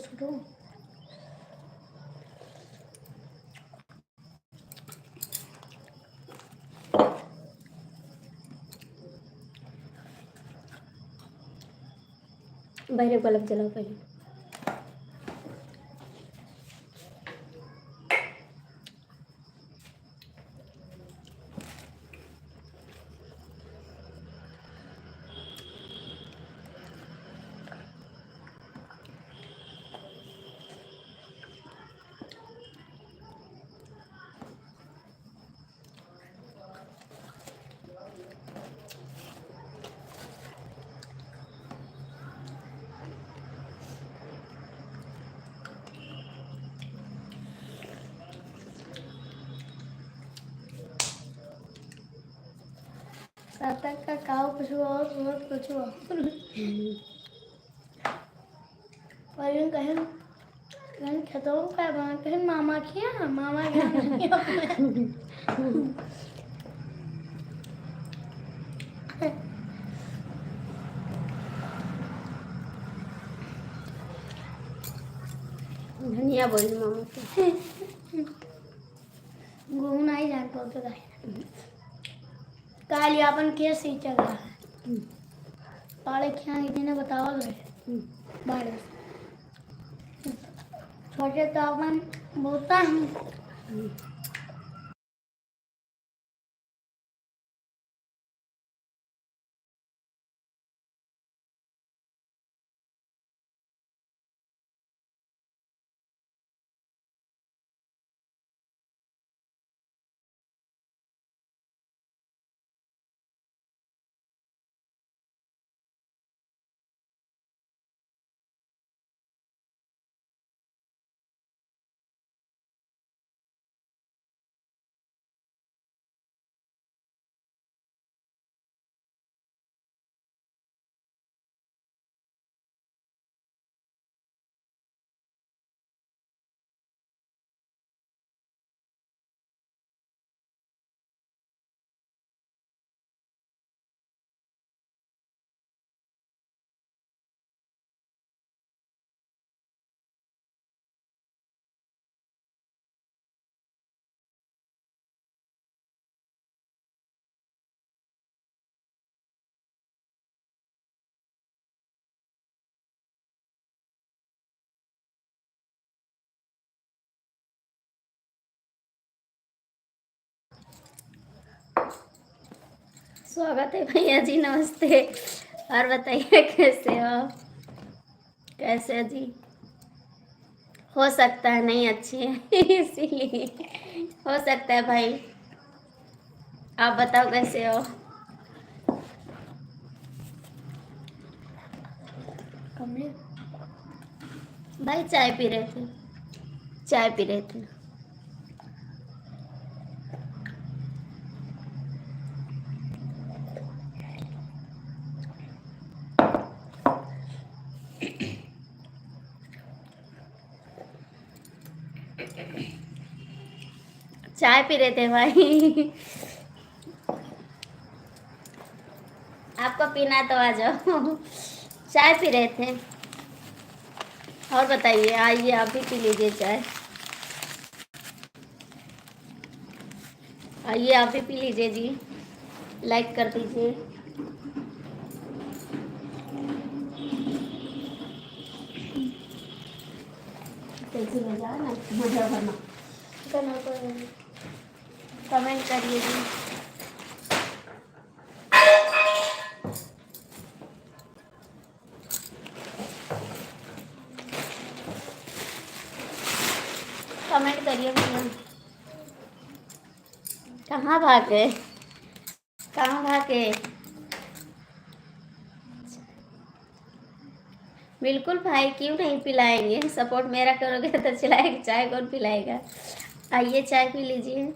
Biscuit हो। बाहर bulb जलाओ पहले। सातक का काव कुछ और बहुत कुछ हुआ। और यूं कहें खेतों का कहें मामा किया मामा क्या धनिया बोल मामा के घूमना ही जान पाओ तो काल यापन के सी चल रहा है पाले क्या इतने बताओ गए बारिश छोटे तापमान बोलता है। स्वागत है भैया जी, नमस्ते। और बताइए कैसे हो? कैसे जी? हो सकता है नहीं अच्छी है इसीलिए हो सकता है भाई। आप बताओ कैसे हो? कमरे भाई चाय पी रहे थे, चाय पी रहे थे। चाय पी रहे थे भाई आपको पीना तो आ जाओ चाय पी रहे थे। और बताइए, आइए आप भी पी लीजिए चाय। आइए आप भी पी लीजिए जी, लाइक कर दीजिए। कैसे मजा ना मजा भरना कमेंट करिए जी। कमेंट करिए भैया। कहाँ भागे, कहाँ भागे? बिल्कुल भाई, क्यों नहीं पिलाएंगे, सपोर्ट मेरा करोगे तो चिल्लाएगा, चाय कौन पिलाएगा। आइए चाय पी लीजिए,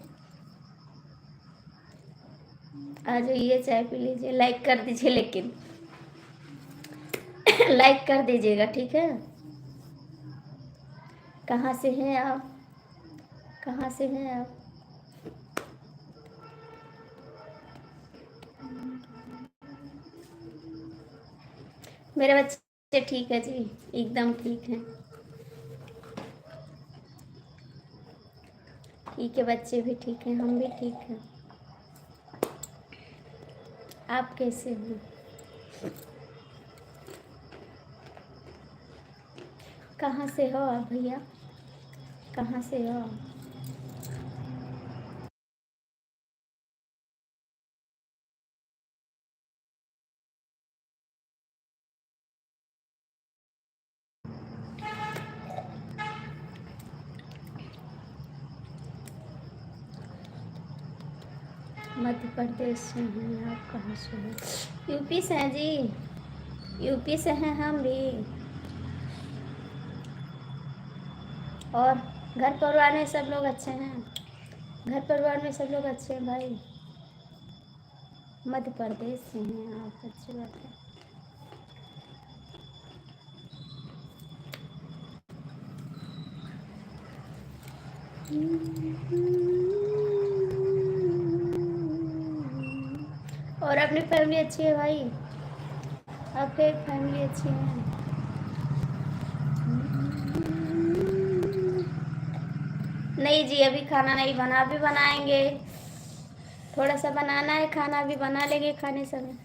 आ जाइए चाय पी लीजिए। लाइक कर दीजिए लेकिन लाइक कर दीजिएगा, ठीक है। कहाँ से हैं आप? कहाँ से हैं आप? मेरे बच्चे ठीक है जी, एकदम ठीक है। ई के बच्चे भी ठीक हैं, हम भी ठीक हैं। आप कैसे हो? कहाँ से हो आप भैया? कहाँ से हो? मध्य प्रदेश से हैं आप? कहाँ से हो? यूपी से हैं जी, यूपी से हैं हम भी। और घर परिवार में सब लोग अच्छे हैं? घर परिवार में सब लोग अच्छे हैं भाई? मध्य प्रदेश से हैं आप, अच्छी बात है। और अपनी फैमिली अच्छी है भाई? आपकी फैमिली अच्छी है? नहीं जी, अभी खाना नहीं बना, अभी बनाएंगे। थोड़ा सा बनाना है खाना, अभी बना लेंगे खाने समय।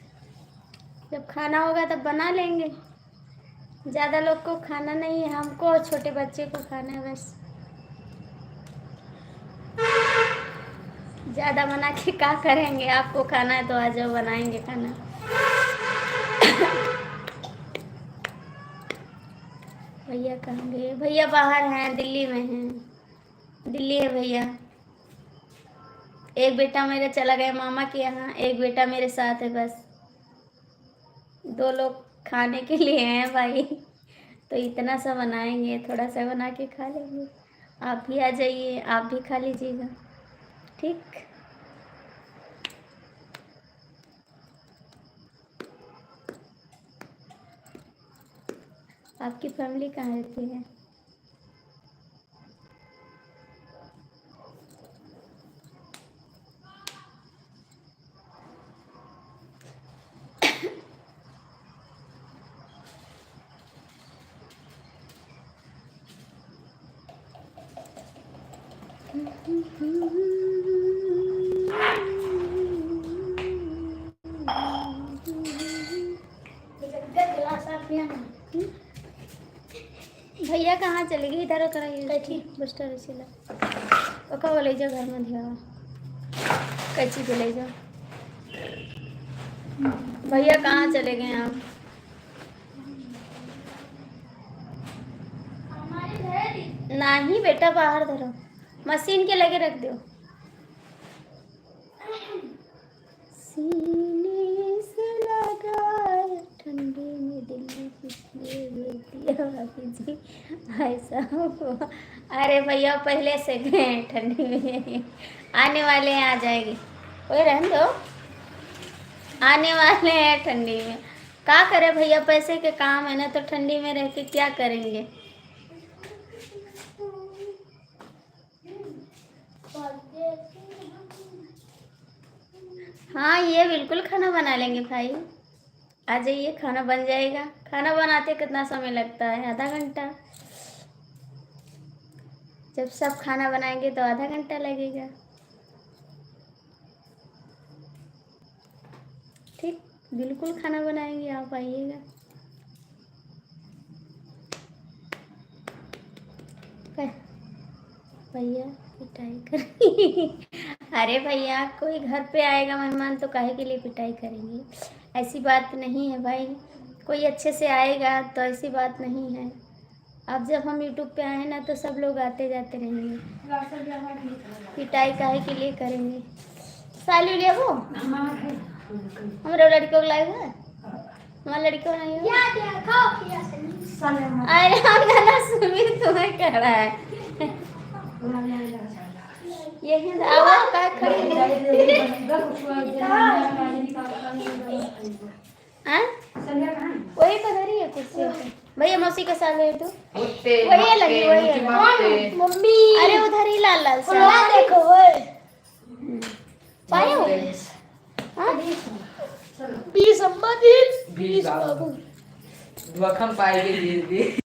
जब खाना होगा तब बना लेंगे। ज़्यादा लोग को खाना नहीं है, हमको छोटे बच्चे को खाना है बस। ज़्यादा बना के क्या करेंगे? आपको खाना है तो आ जाओ, बनाएंगे खाना। भैया कहाँ गए? भैया बाहर हैं, दिल्ली में हैं। दिल्ली है भैया। एक बेटा मेरा चला गया मामा के यहाँ, एक बेटा मेरे साथ है बस। 2 लोग खाने के लिए हैं भाई, तो इतना सा बनाएंगे, थोड़ा सा बना के खा लेंगे। आप भी आ जाइए, आप भी खा लीजिएगा, ठीक? आपकी फैमिली कहाँ रहती है? भैया कहाँ चले गए? इधर कराइए बुस्टर सिला ओका ले जाओ घर में, धिया कैची पे ले जाओ। भैया कहाँ चले गए आप? नहीं बेटा, बाहर धरो, मशीन के लगे रख दो। सीने से लगाए ठंडी में दिल्ली किसने भेज दिया जी ऐसा हो। अरे भैया पहले से गए ठंडी में, आने वाले हैं, आ जाएगी। कोई रहने दो, आने वाले हैं ठंडी में। क्या करें भैया, पैसे के काम है ना, तो ठंडी में रह के क्या करेंगे? हाँ, ये बिल्कुल खाना बना लेंगे भाई, आ जाइए, खाना बन जाएगा। खाना बनाते कितना समय लगता है? आधा घंटा। जब सब खाना बनाएंगे तो आधा घंटा लगेगा, ठीक? बिल्कुल खाना बनाएंगे, आप आइएगा। भैया पिटाई कर अरे भैया, कोई घर पे आएगा मेहमान तो काहे के लिए पिटाई करेंगे? ऐसी बात नहीं है भाई, कोई अच्छे से आएगा तो ऐसी बात नहीं है। अब जब हम यूट्यूब पे आए ना तो सब लोग आते जाते रहेंगे, पिटाई काहे के लिए करेंगे? साली ले वो हमारे लड़कियों को लाए हुआ, हमारे लड़कियों नहीं हो। अरे हम गाना सुमित तुम्हें कह रहा है यही आवाज का खड़ी वही तो धरी है कुर्सी पे। भैया मौसी के साथ गए तो वही लगी, वही मम्मी। अरे उधर ही लाल लाल सा देखो पाए हो 20 अम्मा दिन 20 बाबू दुआखम पाएगी।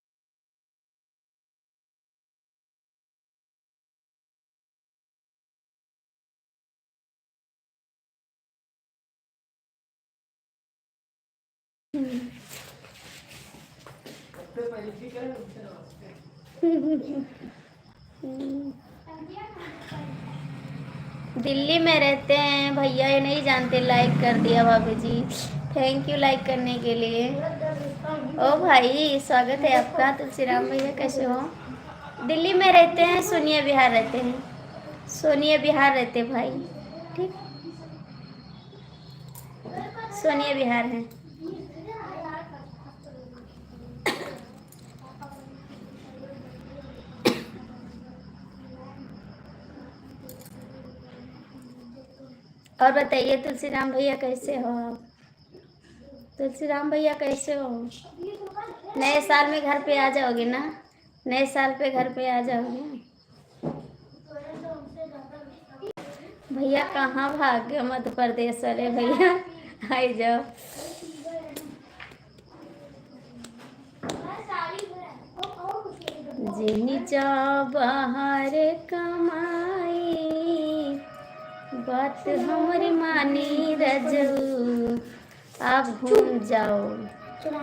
दिल्ली में रहते हैं भैया, ये नहीं जानते। लाइक कर दिया भाभी जी, थैंक यू लाइक करने के लिए। ओ भाई स्वागत है आपका। तुलसीराम भैया कैसे हो? दिल्ली में रहते हैं, सोनिया बिहार रहते हैं। सोनिया बिहार रहते भाई, ठीक, सोनिया बिहार है। और बताइए तुलसीराम भैया कैसे हो आप? तुलसीराम भैया कैसे हो? नए साल में घर पे आ जाओगे ना? नए साल पे घर पे आ जाओगे? भैया कहाँ भाग गए मध्य प्रदेश वाले भैया? आई जाओ। जिनी जा बाहर कमाई, बात हमारी मानी रजू, आप घूम जाओ।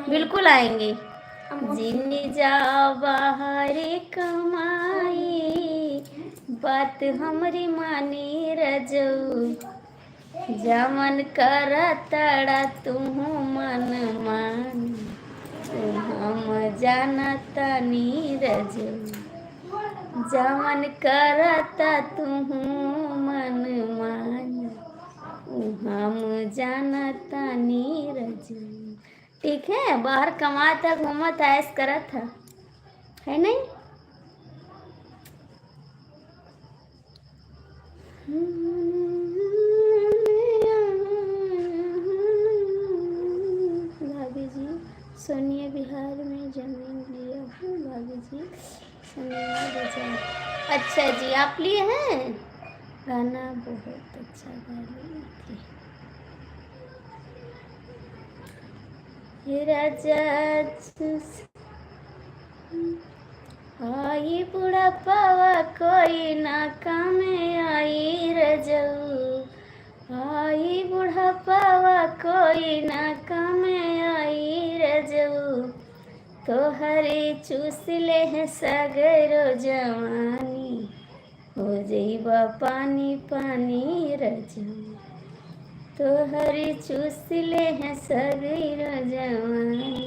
बिल्कुल आएंगे। जिनी जा बाहर कमाई, बात हमारी मानी रजू, जमन कर तड़ा तू मन मान, हम जानता नीरज, जमन करता तू मन मान, हम जानता नीरज। ठीक है, बाहर कमाता घूमता ऐस करा था, है नहीं? भाभी जी सोनिया बिहार में जमीन लिया हूँ। भाभी जी सोनिया बाजार। अच्छा जी, आप लिए हैं? गाना बहुत अच्छा गा रही थी। राजा आई बुढ़ापा कोई ना काम आई रजऊ, आई बुढ़ापा कोई ना काम आई रजऊ, तोहरे चूस ले है सगरो जवानी, हो जइबा पानी पानी रजऊ, तोहरे चूस ले है सगरो जवानी,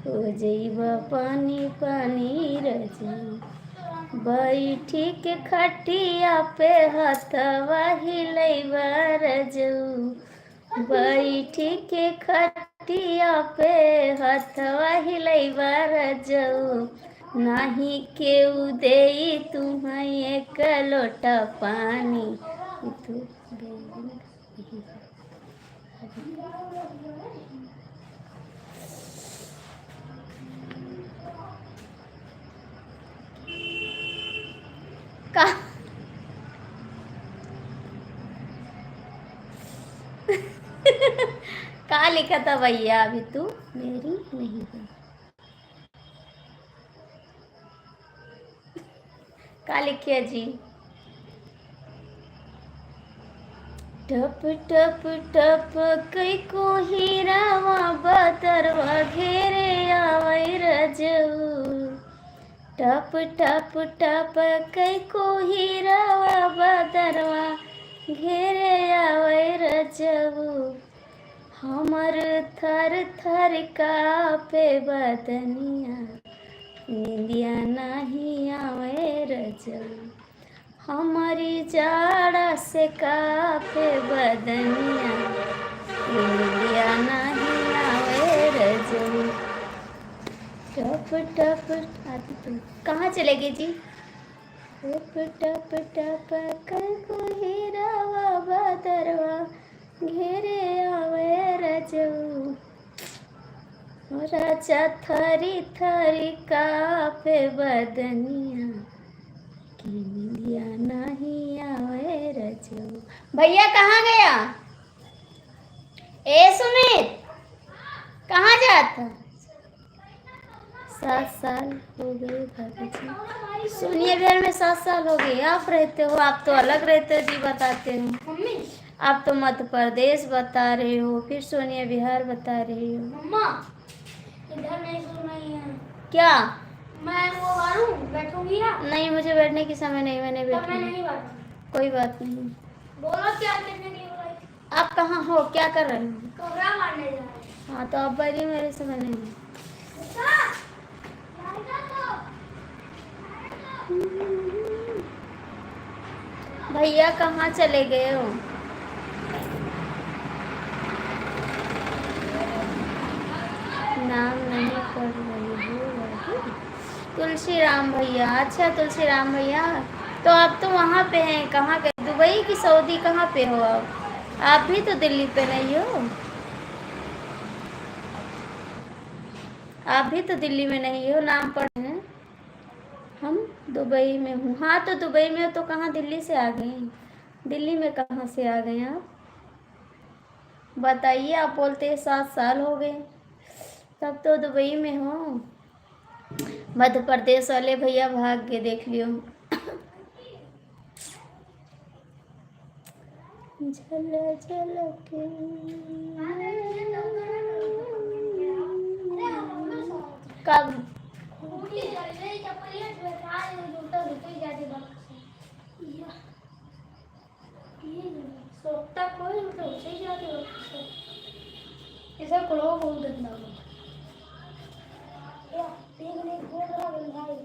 हो जइबा पानी पानी रजऊ, बैठी के खटिया पे हथवा हिलैबा रजऊ, बैठी के खटिया पे हथवा हिलैबा रजऊ, नाही केहू देई तुम्हें एक लोटा पानी, तू का का लिखा था भैया? अभी तू मेरी नहीं है, का लिखिए जी? टप टप टप कई को हीरावा बदरवा घेरे आवै रजऊ, टप टप टप कई को हीरावा बदरवा घेरे आवै रजऊ, हमर थर थर कापे बदनिया, निंदिया नहीं आवे रजऊ, हमारी जाड़ा से कापे बदनिया, निंदिया नहीं आवे रजऊ, टप टप। आती तुम कहाँ चलेगी जी? टप टप टप को हीरावा बदरवा घेरे आवे रजऊ, राजा थरी थरी कापे बदनिया, कि निंदिया नहीं आवे रजऊ। भैया कहाँ गया? ए सुमित कहाँ जाता? 7 साल हो गए भाभी जी। सोनिया बिहार में 7 साल हो गए। आप रहते हो? आप तो अलग रहते हो जी, बताते हो। आप तो मध्य प्रदेश बता रहे हो, फिर सोनिया बिहार बता रहे हो। मम्मा इधर नहीं सोना ही है। क्या मैं वो मारूं बैठूंगी ना? नहीं, मुझे बैठने की समय नहीं, मैंने तब मैं बैठूंगी। नहीं बैठूंगी। कोई बात नहीं। बोलो क्या करने के लिए बोला? आप कहाँ हो, क्या कर रहे हो? कोबरा मारने जा रहे हैं। हाँ तो आप बैठिए, मेरे समय नहीं। भैया कहाँ चले गए हो? नाम नहीं पढ़ रही हो। तुलसी राम भैया, अच्छा तुलसी राम भैया, तो आप तो वहाँ पे हैं, कहाँ गए? दुबई की सऊदी कहाँ पे हो आप भी तो दिल्ली पे नहीं हो। आप भी तो दिल्ली में नहीं हो, नाम पढ़े हैं। हम दुबई में हूँ। हाँ तो दुबई में हो तो कहाँ दिल्ली से आ गए हैं? दिल्ली में कहाँ से आ गए आप बताइए? आप बोलते हैं 7 साल हो गए, तब तो दुबई में हो। मध्य प्रदेश वाले भैया भाग के देख लियो। झल झल के कब सोता कोई तो उसे ही जाके ऐसा करो बोल देना या तीन ने बोल रहा है भाई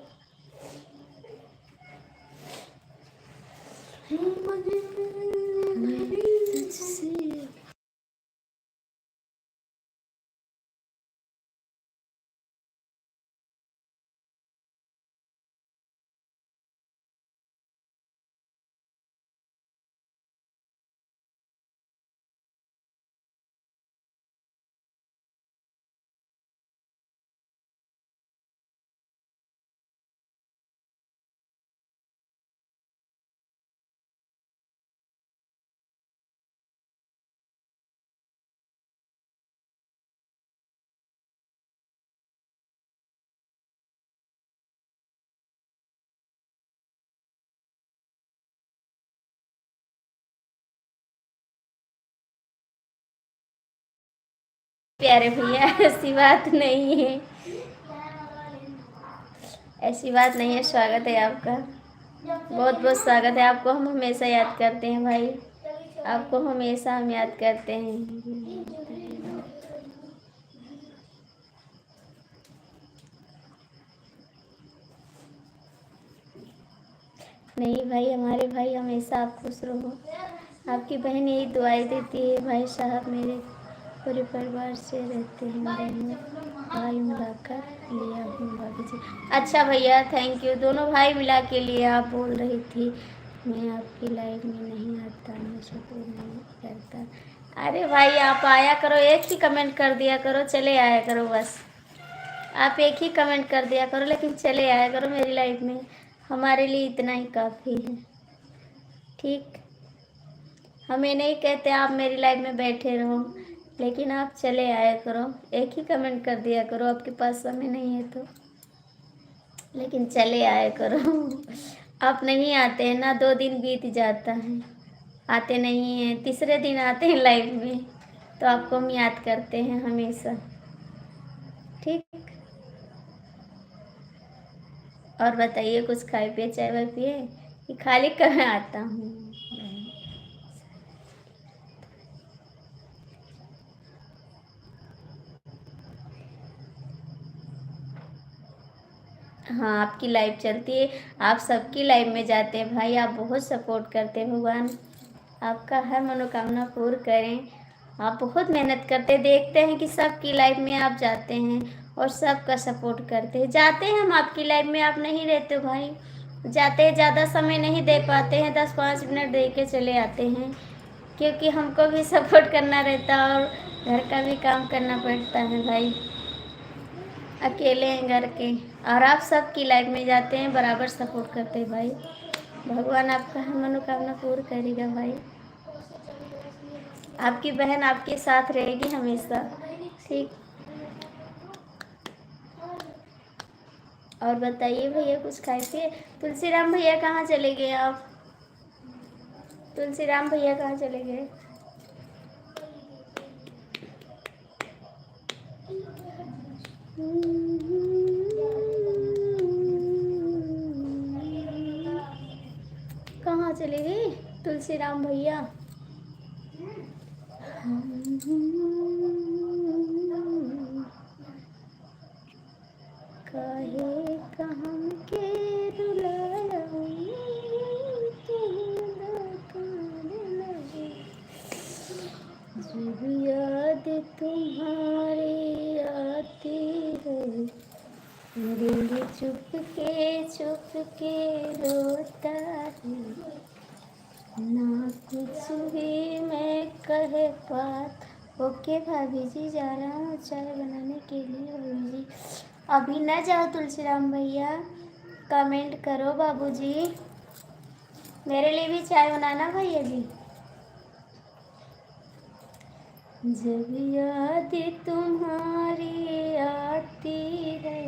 प्यारे भैया, ऐसी बात नहीं है, ऐसी बात नहीं है। स्वागत है आपका, बहुत बहुत स्वागत है आपको। हम हमेशा याद करते हैं भाई, आपको हमेशा हम याद करते हैं। नहीं भाई, हमारे भाई हमेशा आप खुश रहो। आपकी बहन यही दुआएं देती है। भाई साहब मेरे पूरे परिवार से रहते हैं, दोनों भाई मिलाकर लिया हूँ भाभी जी। अच्छा भैया, थैंक यू। दोनों भाई मिला के लिए आप बोल रही थी मैं आपकी लाइफ में नहीं आता, मैं सपोर्ट नहीं करता। अरे भाई आप आया करो, एक ही कमेंट कर दिया करो, चले आया करो बस। आप एक ही कमेंट कर दिया करो, लेकिन चले आया करो मेरी लाइफ में, हमारे लिए इतना ही काफ़ी है। ठीक, हमें नहीं कहते आप मेरी लाइफ में बैठे रहो, लेकिन आप चले आया करो, एक ही कमेंट कर दिया करो। आपके पास समय नहीं है तो, लेकिन चले आया करो। आप नहीं आते हैं ना, 2 दिन बीत जाता है, आते नहीं हैं, तीसरे दिन आते हैं लाइफ में, तो आपको हम याद करते हैं हमेशा। ठीक, और बताइए, कुछ खाए पिए, चाय वाय पिए कि खाली कहाँ आता हूँ? हाँ, आपकी लाइफ चलती है, आप सबकी लाइफ में जाते हैं भाई, आप बहुत सपोर्ट करते हैं। भगवान आपका हर मनोकामना पूर्ण करें। आप बहुत मेहनत करते हैं, देखते हैं कि सबकी लाइफ में आप जाते हैं और सबका सपोर्ट करते हैं। जाते हैं हम आपकी लाइफ में, आप नहीं रहते हो भाई, जाते हैं, ज़्यादा समय नहीं दे पाते हैं, 10-5 मिनट दे के चले आते हैं, क्योंकि हमको भी सपोर्ट करना रहता है और घर का भी काम करना पड़ता है भाई, अकेले हैं घर के। और आप सबकी लाइफ में जाते हैं, बराबर सपोर्ट करते हैं भाई। भगवान आपका हर मनोकामना पूर्ण करेगा भाई। आपकी बहन आपके साथ रहेगी हमेशा। ठीक, और बताइए भैया, कुछ खाए थे? तुलसीराम भैया कहाँ चले गए आप? तुलसीराम भैया कहाँ चले गए? कहाँ चले गए तुलसीराम भैया? काहे कहम के रुलाया जब याद तुम्हारी आती है दिल चुप के रोता है ना कुछ भी मैं कह पात। ओके भाभी जी, जा रहा हूँ चाय बनाने के लिए। भाभी जी अभी ना जाओ तुलसीराम भैया, कमेंट करो बाबूजी, मेरे लिए भी चाय बनाना भैया जी। जब याद तुम्हारी आती है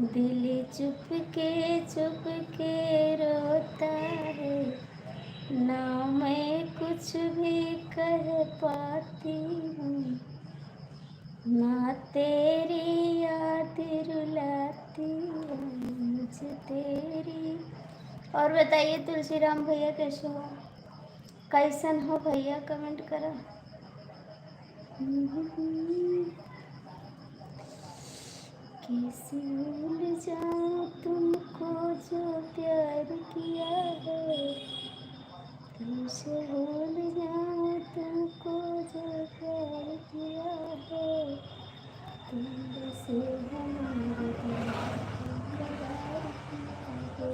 दिल चुप के रोता है ना मैं कुछ भी कह पाती हूँ ना तेरी याद रुलाती है मुझे तेरी। और बताइए तुलसीराम भैया कैसे हो, कैसन हो भैया, कमेंट करो। कैसे भूल जाऊं तुमको जो प्यार किया है, कैसे भूल जाऊं तुमको जो प्यार किया है। तुम बसे हमारे दिल में करार किया है,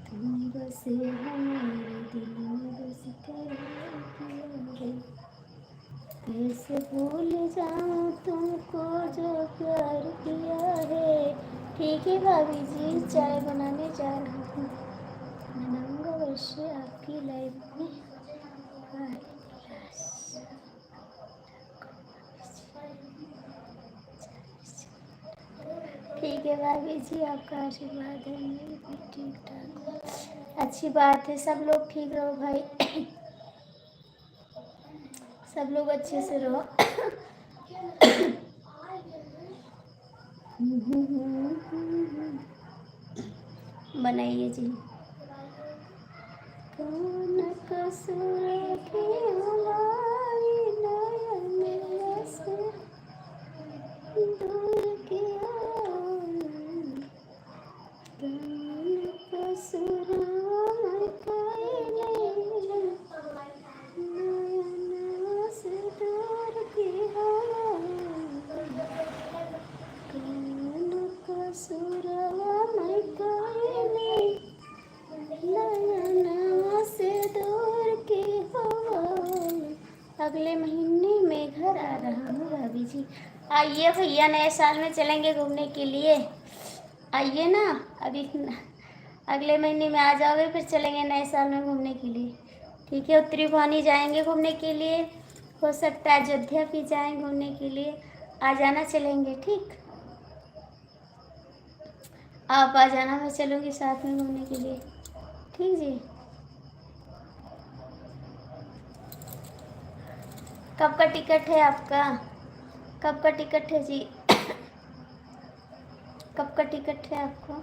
तुम बसे हमारे दिल में बस करार किया है। कैसे भूल जाऊं तुमको जो प्यार किया है। ठीक है भाभी जी, चाय बनाने जा रहा हूँ, बनाऊंगा वैसे आपकी लाइफ में। ठीक है भाभी जी, आपका आशीर्वाद है, मैं भी ठीक ठाक हूँ। अच्छी बात है, सब लोग ठीक रहो भाई, सब लोग अच्छे से रहो। बनाइए जी। कौन कसूर की हमारी नयन से दूर किया, कौन कसूर कोई नहीं नयन से दूर किया, कौन कसूर मैं कोई नहीं नयन से दूर की हो। अगले महीने में घर आ रहा हूँ भाभी जी। आइए भैया, नए साल में चलेंगे घूमने के लिए, आइए ना। अभी अगले महीने में आ जाओगे, फिर चलेंगे नए साल में घूमने के लिए। ठीक है, उत्तरी भवानी जाएंगे घूमने के लिए, हो सकता है अयोध्या भी जाएं घूमने के लिए, आ जाना चलेंगे। ठीक, आप आ जाना, मैं चलूँगी साथ में घूमने के लिए। ठीक जी। कब का टिकट है आपका, कब का टिकट है जी? कब का टिकट है आपको?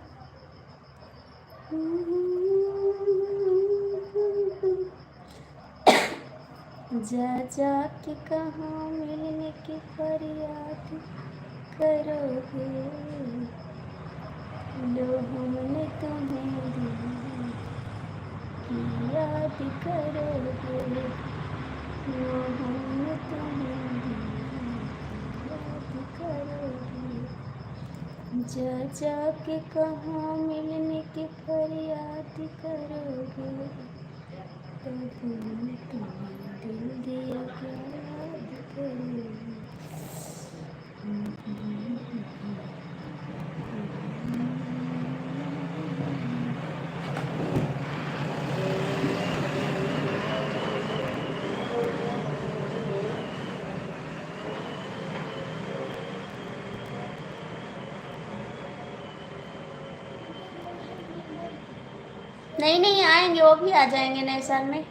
जा जा के कहाँ मिलने की फरियाद करोगे, लो हमने तुम्हें दिल की याद करोगे, लो हमने तुम्हें दिल की याद करोगे। जा जा के कहाँ मिलने की फरियाद करोगे, तो तुमने तुम्हें दिल दिया क्या याद करोगे। नहीं नहीं, आएंगे, वो भी आ जाएंगे नए साल में,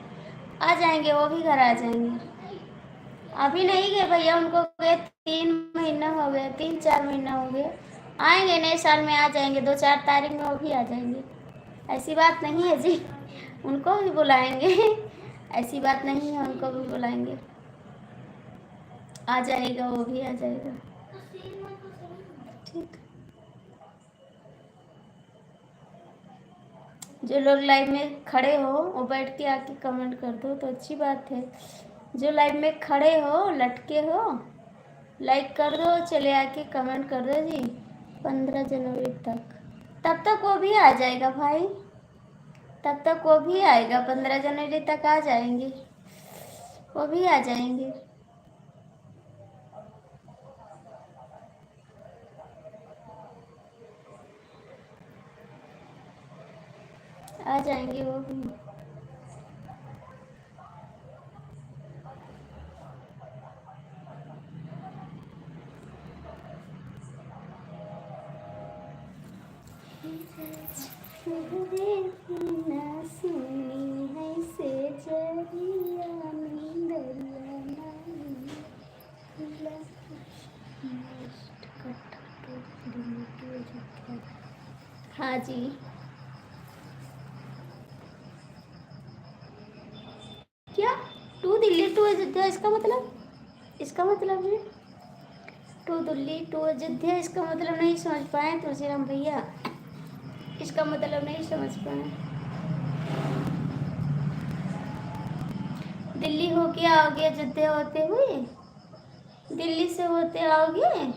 आ जाएंगे, वो भी घर आ जाएंगे, अभी नहीं गए भैया, उनको गए 3 महीना हो गया, 3-4 महीना हो गया। आएंगे नए साल में, आ जाएंगे 2-4 तारीख में, वो भी आ जाएंगे। ऐसी बात नहीं है जी, उनको भी बुलाएंगे। ऐसी बात नहीं है, उनको भी बुलाएंगे, आ जाएगा, वो भी आ जाएगा। ठीक। जो लोग लाइव में खड़े हो वो बैठ के आके कमेंट कर दो तो अच्छी बात है। जो लाइव में खड़े हो, लटके हो, लाइक कर दो, चले आके कमेंट कर दो जी। 15 जनवरी तक, तब तक वो भी आ जाएगा भाई, तब तक वो भी आएगा, 15 जनवरी तक आ जाएंगे, वो भी आ जाएंगे। आ जाएंगे वो भी। हाँ जी, क्या टू दिल्ली टू अयोध्या, इसका मतलब, इसका मतलब है टू दिल्ली टू अयोध्या, इसका मतलब नहीं समझ पाए तुलसीराम भैया, इसका मतलब नहीं समझ पाए। दिल्ली होके आओगे अयोध्या होते हुए, दिल्ली से होते आओगे।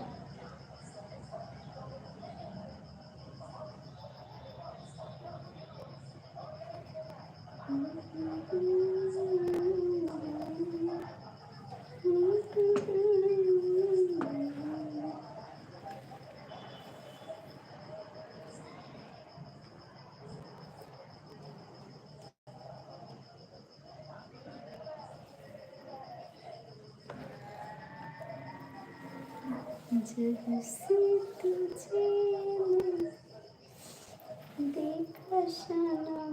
जब से तुझे देखा सनम,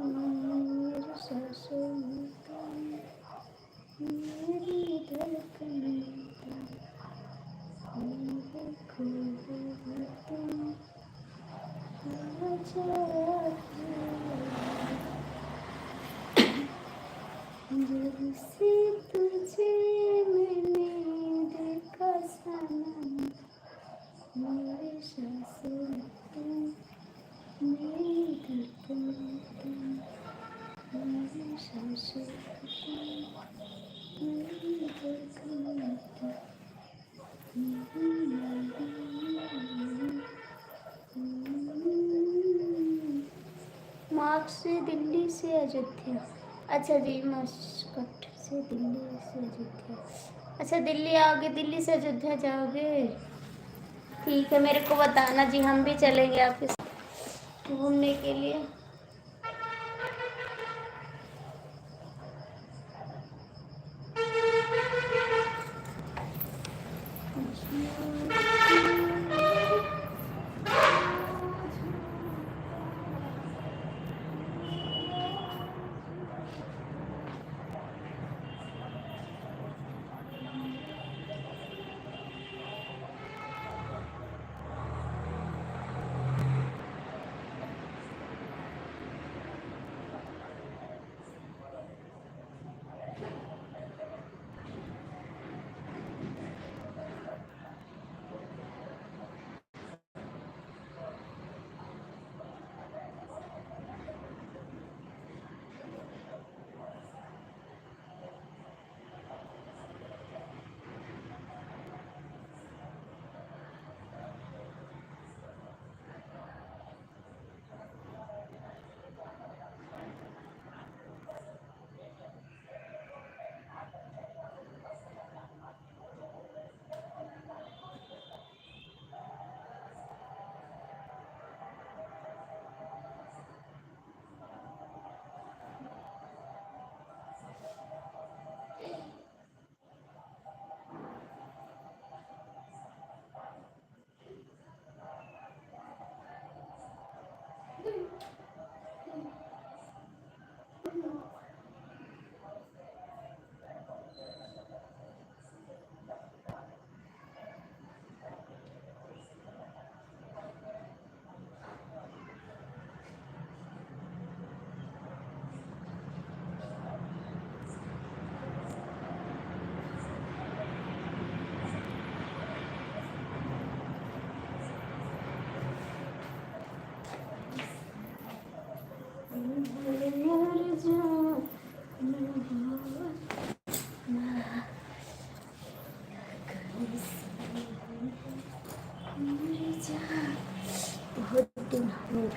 मेरे सांसों में तुम, मेरी धड़कन में तुम, मेरे ख्वाबों में तुम, आ जब से तुझे मैंने देखा सनम, मेरे सांसों में तुम, मेरी धड़कन में तुम, मेरे सांसों में तुम, मेरी धड़कन में तुम। मार्ग से दिल्ली से अयोध्या, अच्छा जी, मस्कट से दिल्ली से अयोध्या, अच्छा दिल्ली आओगे, दिल्ली से अयोध्या जाओगे, ठीक है, मेरे को बताना जी, हम भी चलेंगे आपके साथ घूमने के लिए।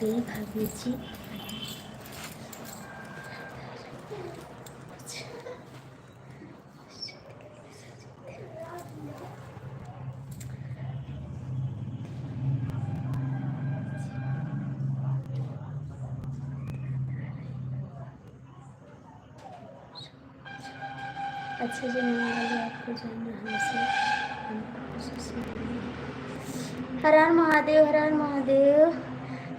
गई भाभी जी। अच्छा जी, मैं आपको जानना हमसे हर हर महादेव, हर हर महादेव।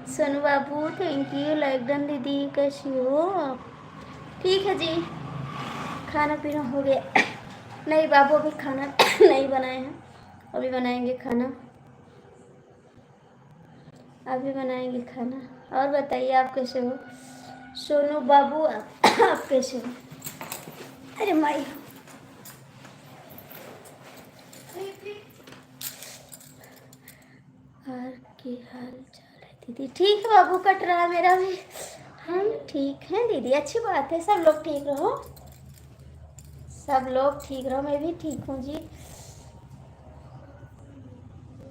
सोनू बाबू थैंक यू। Like done. दीदी कैसी हो आप? ठीक है जी, खाना पीना हो गया? नहीं बाबू, अभी खाना नहीं बनाए हैं, अभी बनाएंगे खाना, अभी बनाएंगे खाना। और बताइए आप कैसे हो सोनू बाबू? आप कैसे हो? अरे माई, और की हाल चाल है दीदी? ठीक है बाबू, कट रहा है मेरा भी। हम ठीक हैं दीदी, अच्छी बात है, सब लोग ठीक रहो, सब लोग ठीक रहो, मैं भी ठीक हूँ जी।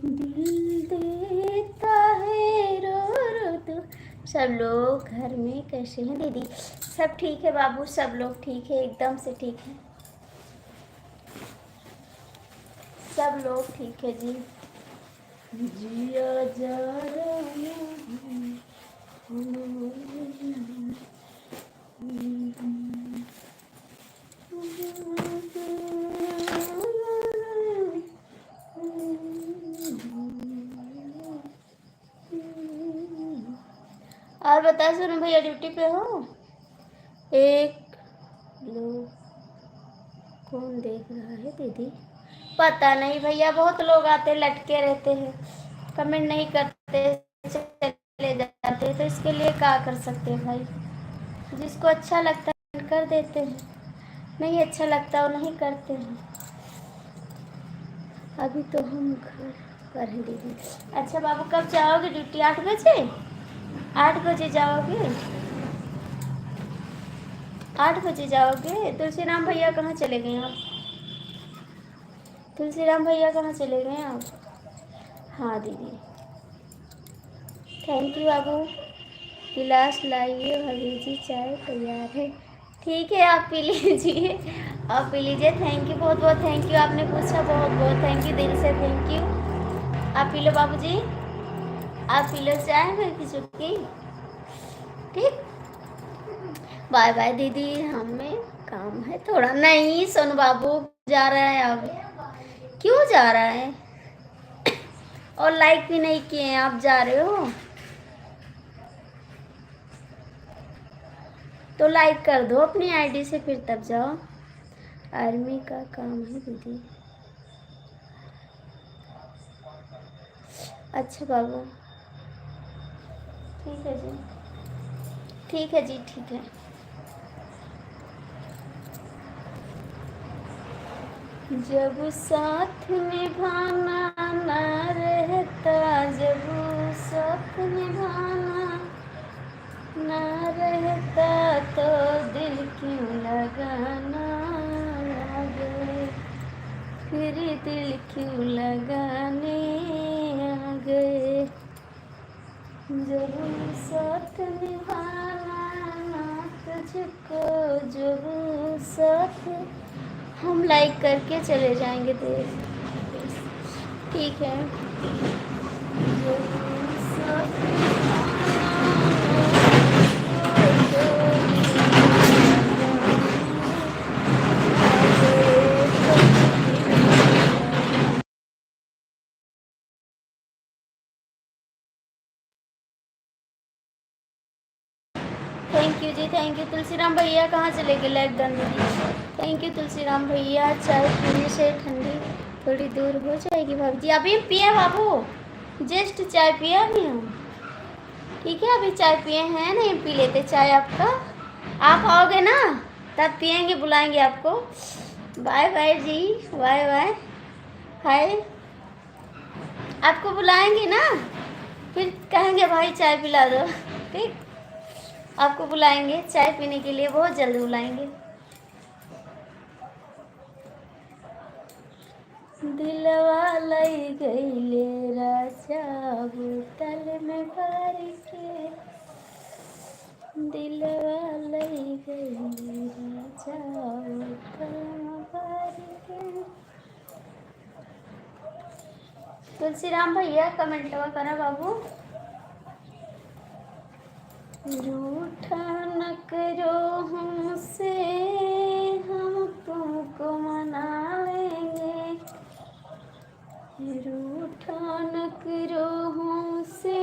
दिल देता है रो रो तो। सब लोग घर में कैसे हैं दीदी? सब ठीक है बाबू, सब लोग ठीक है, एकदम से ठीक है, सब लोग ठीक है जी। जिया जा रहा और बता सोनू भैया, ड्यूटी पे हो? एक लोग कौन देख रहा है दीदी? पता नहीं भैया, बहुत लोग आते लटके रहते हैं, कमेंट नहीं करते, चले जाते, तो इसके लिए क्या कर सकते हैं भाई? जिसको अच्छा लगता है कर देते हैं, नहीं अच्छा लगता वो नहीं करते हैं। अभी तो हम घर पर हैं दीदी। अच्छा बाबू, कब जाओगे ड्यूटी? 8 बजे? 8 बजे जाओगे? 8 बजे जाओगे? तुलसीराम भैया कहाँ चले गए आप? तुलसीराम भैया कहाँ चले गए आप? हाँ दीदी, थैंक यू बाबू। गिलास लाइए भाभी जी, चाय तैयार है। ठीक है, आप पी लीजिए, आप पी लीजिए। थैंक यू, बहुत बहुत थैंक यू, आपने पूछा, बहुत बहुत थैंक यू, दिल से थैंक यू। आप पी लो बाबू जी, आप पी लो चाय फिर की चुटकी। ठीक, बाय बाय दीदी, हमें काम है थोड़ा। नहीं सोनू बाबू जा रहा है अब। क्यों जा रहा है? और लाइक भी नहीं किए हैं, आप जा रहे हो तो लाइक कर दो अपनी आईडी से, फिर तब जाओ। आर्मी का काम है दीदी। अच्छा बाबू, ठीक है जी, ठीक है जी, ठीक है। जब साथ निभाना ना रहता, जब साथ निभाना ना रहता, तो दिल क्यों लगाना आ गए, फिर दिल क्यों लगाने आ गए। जब साथ निभाना ना तुझको, जब साथ, हम लाइक करके चले जाएंगे देख, ठीक है। जब साथ थैंक यू जी, थैंक यू। तुलसीराम भैया कहाँ चले गए? लाइक डन दीदी, थैंक यू तुलसीराम भैया। चाय पीने से ठंडी थोड़ी दूर हो जाएगी भाभी जी। अभी पिए बाबू, जस्ट चाय पिए अभी हम, ठीक है, अभी चाय पिए हैं, नहीं पी लेते चाय आपका। आप आओगे ना तब पियेंगे, बुलाएंगे आपको। बाय बाय जी, बाय बाय, हाय। आपको बुलाएंगे ना, फिर कहेंगे भाई चाय पिला दो, ठीक। आपको बुलाएंगे चाय पीने के लिए, बहुत जल्द बुलाएंगे। दिलवा लई गईले राजा बोतल में भर के, दिलवा लई गईले राजा बोतल में भर के। तुलसीराम भैया कमेंटवा करा बाबू। रूठा न करो हमसे, हम तुमको मना लेंगे। रूठा न करो हमसे,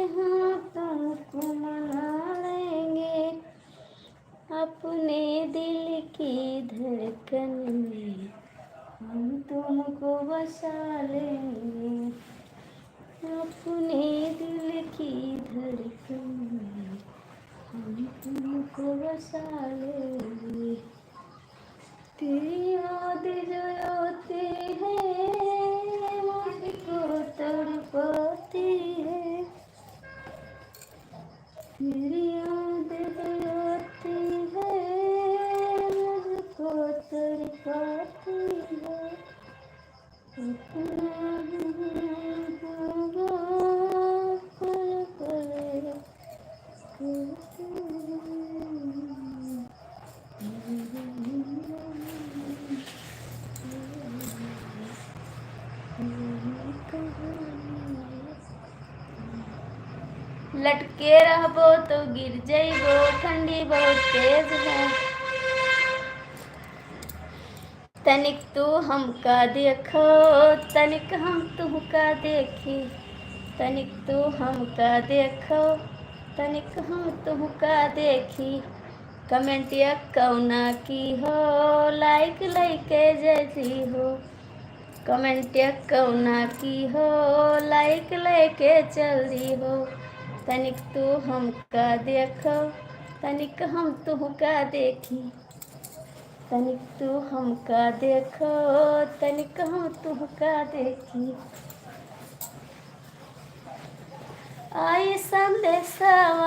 हम तुमको मना लेंगे। अपने दिल की धड़कन में हम तुमको बसा लेंगे। अपने दिल की धड़कन में हम तुमको बसा लेंगे। तेरी याद जो आती है मुझको तड़पाती है। तेरी याद जो आती है मुझको तड़पाती है। अपना पल पल लटके रहबो तो गिर जइबो, ठंडी बहुत तेज है। तनिक तू हमका देखो, तनिक हम तुमका देखी। तनिक तू हमका देखो, तनिक हम तुमका देखी। कमेंट या कौना की हो, लाइक लइके जैसी हो। कमेंट या कौना की हो, लाइक लेके चल दी हो। तनिक तू हमका देखो, तनिक हम तुमका देखी। तनिक तू हमका देखो, तनिक हम तुमका देखी। आई संदेशवा,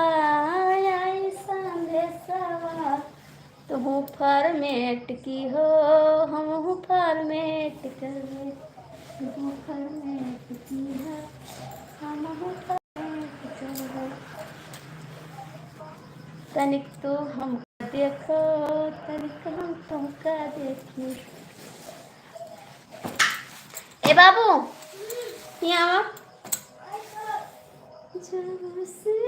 आई संदेशवा, तुम फॉर्मेट की हो, हम फॉर्मेट कर। तुम फॉर्मेट की है, हम फॉर्मेट कर। तनिक तू हमका देखो, तनिक हम तुमका देखी। ए बाबू यहाँ जब से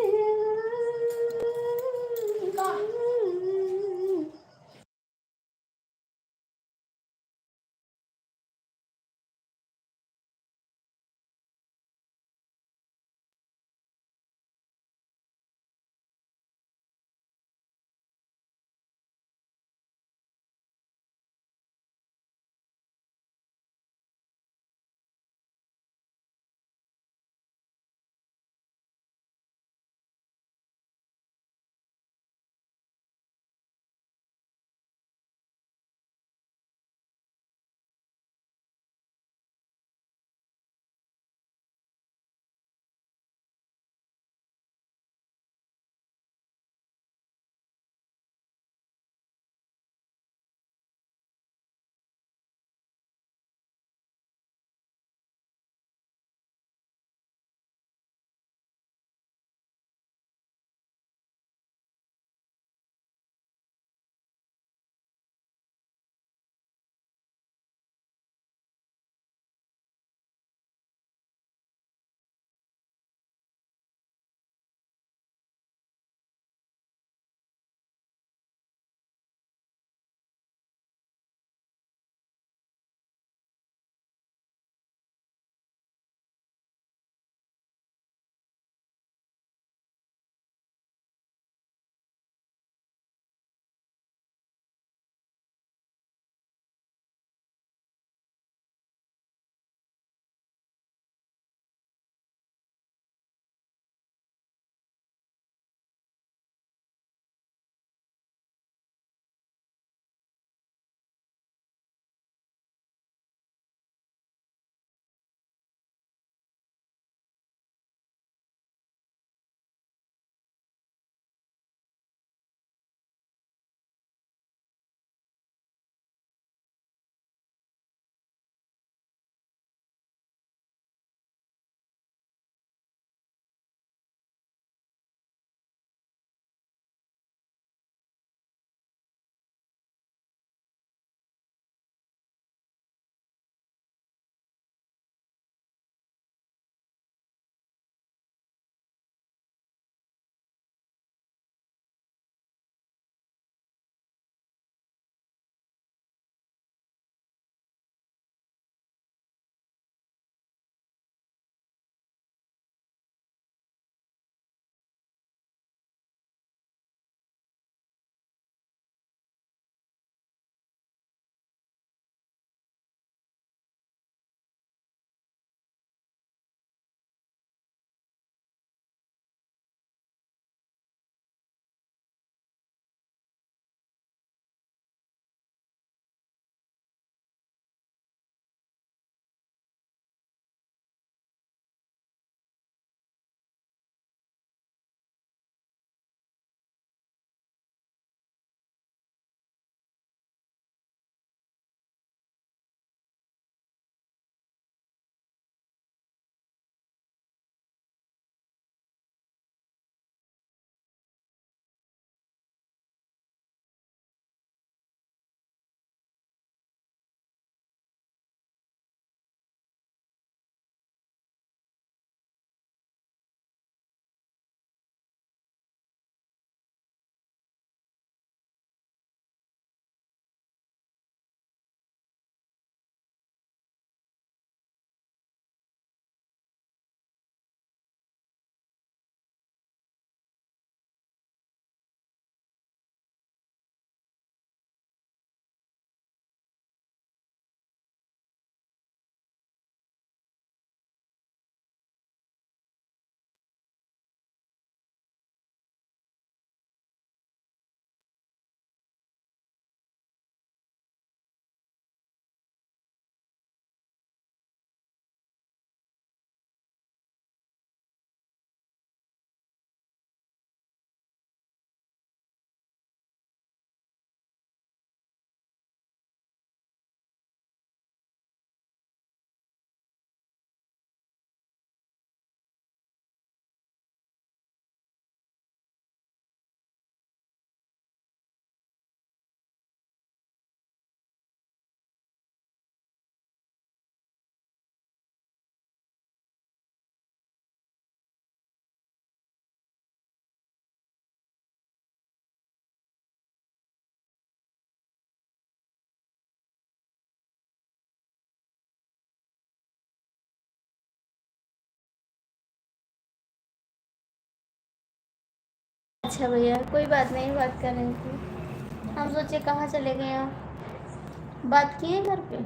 अच्छा भैया, कोई बात नहीं, बात कर रहे थे। हम सोचे कहाँ चले गए आप। बात किए घर पे,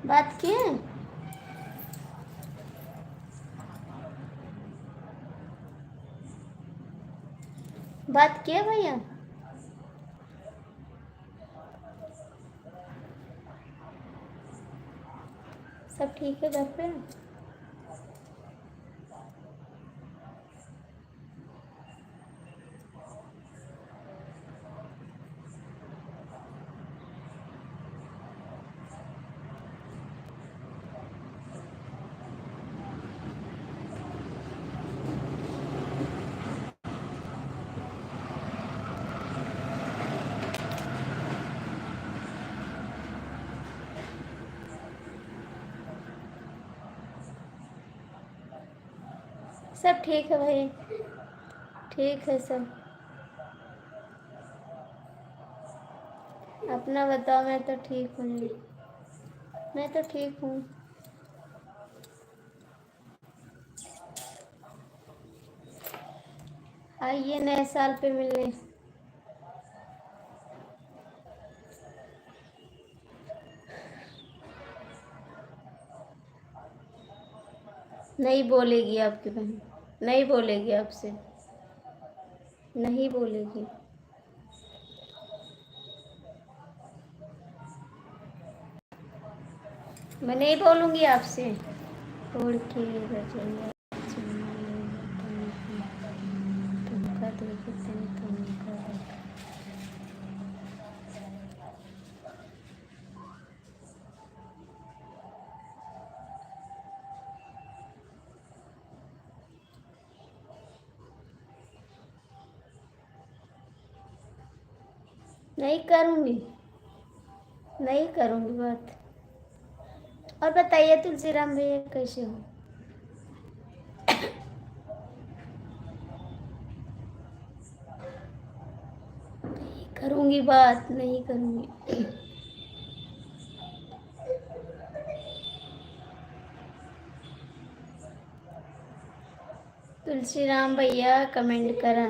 बात किए। बात किए भैया। सब ठीक है घर पे। सब ठीक है भाई, ठीक है सब। अपना बताओ। मैं तो ठीक हूँ जी, मैं तो ठीक हूँ। आइए नए साल पे मिलने। नहीं बोलेगी आपकी बहन, नहीं बोलेगी आपसे, नहीं बोलेगी। मैं नहीं बोलूँगी आपसे। उड़ के रजैया चुम्मा ले तुमका देखते तुमका। नहीं करूँगी, नहीं करूँगी बात। और बताइए तुलसीराम भैया कैसे हो। नहीं करूँगी बात, नहीं करूँगी। तुलसीराम भैया कमेंट करा।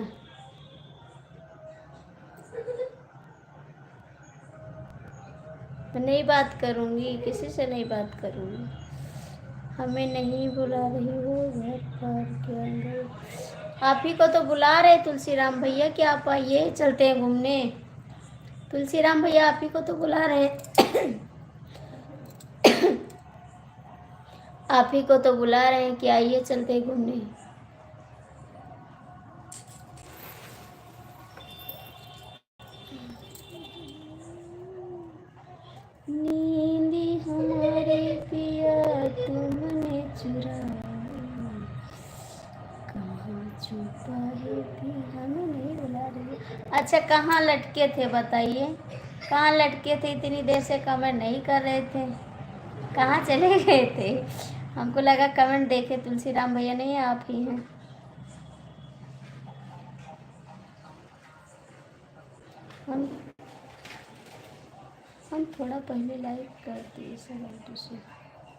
मैं नहीं बात करूँगी, किसी से नहीं बात करूँगी। हमें नहीं बुला रही हो घर पर के अंदर। आप ही को तो बुला रहे तुलसीराम भैया कि आप आइए चलते हैं घूमने। तुलसीराम भैया आप ही को तो बुला रहे। आप ही को तो बुला रहे हैं कि आइए चलते हैं घूमने। नींद हमारे पिया तुमने चुराई, कहाँ छुपा है पिया। हमें नहीं बुला रही। अच्छा कहाँ लटके थे बताइए, कहाँ लटके थे? इतनी देर से कमेंट नहीं कर रहे थे, कहाँ चले गए थे? हमको लगा कमेंट देखे तुलसीराम भैया, नहीं आप ही हैं। हम थोड़ा पहले लाइक करते हैं सब से।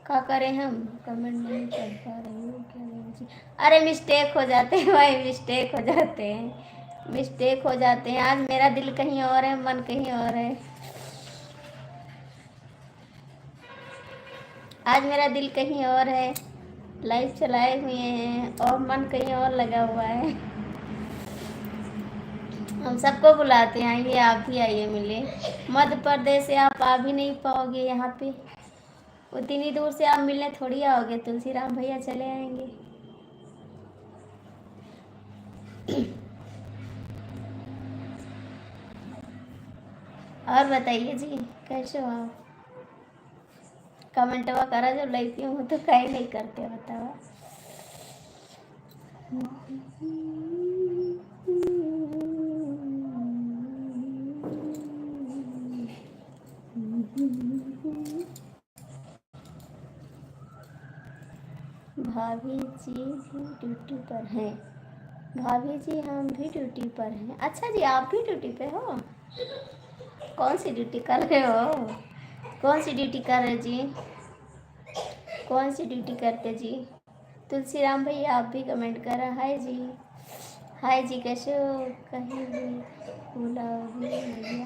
क्या करें हम, कमेंट नहीं कर पा रहे हो क्या जी। अरे मिस्टेक हो जाते हैं भाई, मिस्टेक हो जाते हैं, मिस्टेक हो जाते हैं। आज मेरा दिल कहीं और है, मन कहीं और है। आज मेरा दिल कहीं और है, लाइव चलाए हुए हैं, और मन कहीं और लगा हुआ है। हम सबको बुलाते हैं, आइए आप भी आइए मिले। मध्य प्रदेश से आप आ भी नहीं पाओगे यहाँ पे, उतनी दूर से आप मिलने थोड़ी आओगे। तुलसीराम भैया चले आएंगे। और बताइए जी कैसे हो आप। कमेंटवा करा, जब लड़की हूँ तो कहीं नहीं करते बताओ। भाभी जी भी ड्यूटी पर हैं। भाभी जी हम भी ड्यूटी पर हैं। अच्छा जी आप भी ड्यूटी पे हो? कौन सी ड्यूटी कर रहे हो? कौन सी ड्यूटी कर रहे जी? कौन सी ड्यूटी करते जी? तुलसीराम भैया आप भी कमेंट करा। हाय जी, हाय जी, कैसे हो? कहीं भी भूला भी भैया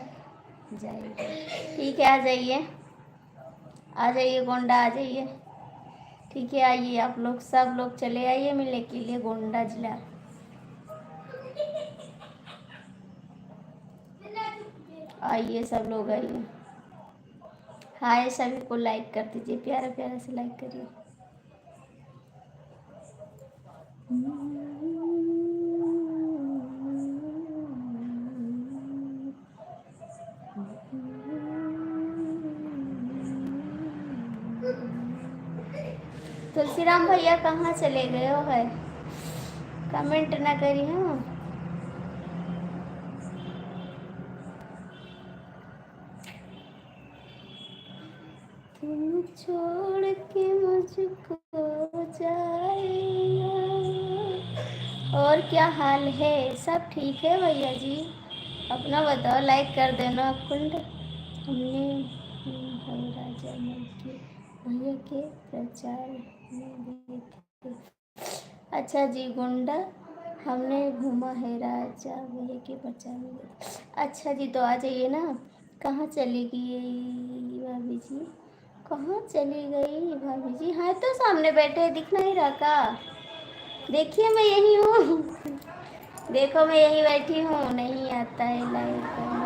जाइए। ठीक है, आ जाइए, आ जाइए गोंडा, आ जाइए। ठीक है, आइए आप लोग, सब लोग चले आइए मिलने के लिए गोंडा जिला। आइए सब लोग आइए। हाय, सभी को लाइक कर दीजिए, प्यारा प्यारा से लाइक करिए। तुलसीराम भैया कहाँ चले गए हो? है कमेंट ना करी। हाँ, तुम छोड़ के मुझको जाएगा। और क्या हाल है? सब ठीक है भैया जी? अपना बताओ, लाइक कर देना कुंड। हमने है राजा मल के भैया के प्रचार में गए थे। अच्छा जी, गोंडा हमने घूमा है राजा भैया के प्रचार में गए थे। अच्छा जी, तो आ जाइए ना। कहाँ चली गई भाभी जी? कहाँ चली गई भाभी जी? हाँ, तो सामने बैठे, दिख नहीं रहा का? देखिए मैं यही हूँ। देखो मैं यही बैठी हूँ। नहीं आता है लाइव करना?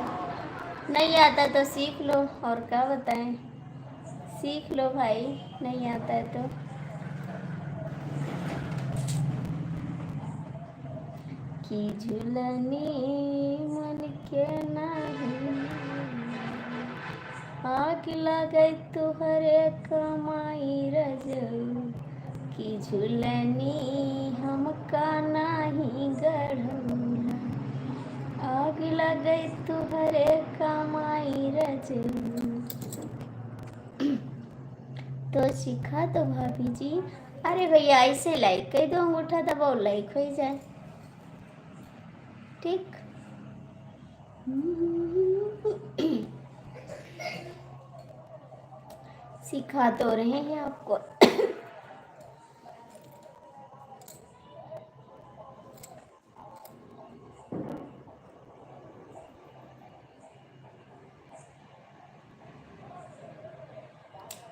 नहीं आता तो सीख लो, और क्या बताएं। सीख लो भाई, नहीं आता है तो। की झुलनी मन के नहीं, आग लगे तुहरे कमाई रजऊ। की झुलनी हमका नहीं गढ़ौला, आग लगे तुहरे कमाई रजऊ। तो सीखा तो भाभी जी। अरे भैया ऐसे लाइक कर दो, अंगूठा दबाओ, लाइक हो जाए। ठीक। सिखा तो रहे हैं आपको।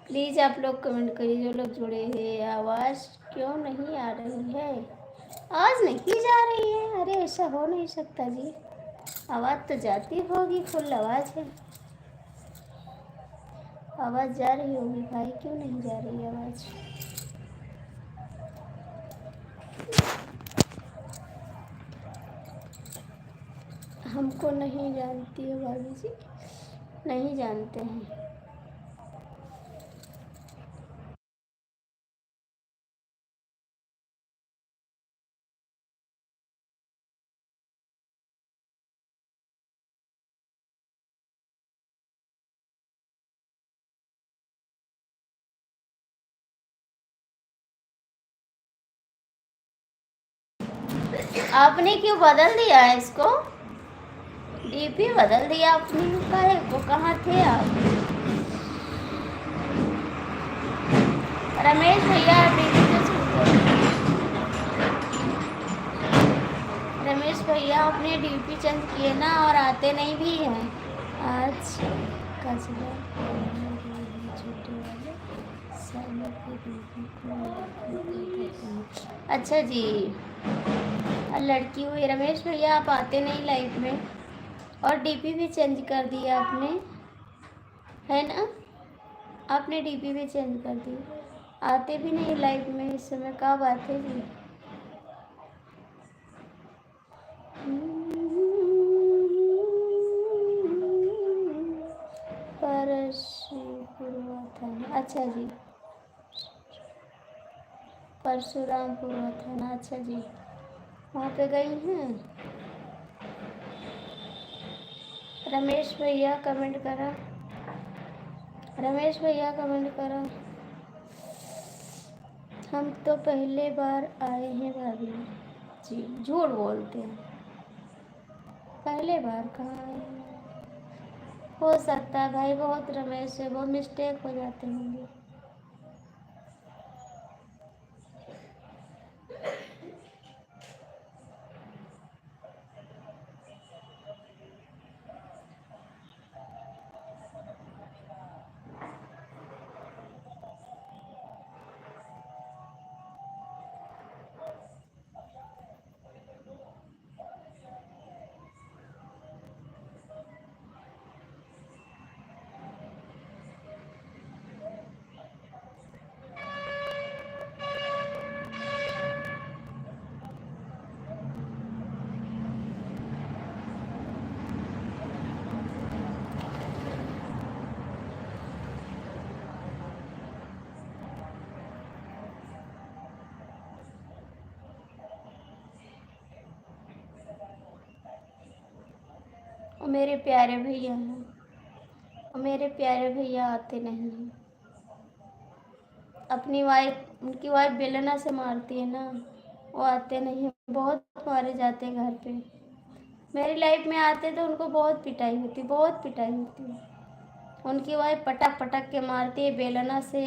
प्लीज़ आप लोग कमेंट करिए जो लोग जुड़े हैं। आवाज़ क्यों नहीं आ रही है? आवाज़ नहीं जा रही है? अरे ऐसा हो नहीं सकता जी, आवाज़ तो जाती होगी, फुल आवाज़ है। आवाज़ जा रही होगी भाई, क्यों नहीं जा रही आवाज़? हमको नहीं जानती हो भाभी जी? नहीं जानते हैं। आपने क्यों बदल दिया है इसको? डीपी बदल दिया आपने, काहे को? कहाँ थे आप? रमेश भैया डीपी तो छोड़ दो। रमेश भैया अपने डीपी चेंज किए ना, और आते नहीं भी हैं आज का जिला छोटे वाले सालों के डीपी को। अच्छा जी, लड़की हुई रमेश भैया, आप आते नहीं लाइफ में, और डीपी भी चेंज कर दिया आपने, है ना? आपने डीपी भी चेंज कर दी, आते भी नहीं लाइव में इस समय, क्या बात है जी? परशुपुरवा थाना, अच्छा जी, परशुरामपुरवा थाना, अच्छा जी, वहाँ पे गई हैं। रमेश भैया कमेंट करा, रमेश भैया कमेंट करा। हम तो पहले बार आए हैं भाभी जी। झूठ बोलते हैं, पहले बार कहाँ आए हैं? हो सकता है भाई, बहुत रमेश से बहुत मिस्टेक हो जाते होंगे। मेरे प्यारे भैया हैं, और मेरे प्यारे भैया आते नहीं हैं। अपनी वाइफ, उनकी वाइफ बेलना से मारती है ना, वो आते नहीं हैं, बहुत मारे जाते हैं घर पे। मेरी लाइफ में आते तो उनको बहुत पिटाई होती, बहुत पिटाई होती है। उनकी वाइफ पटक पटक के मारती है, बेलना से,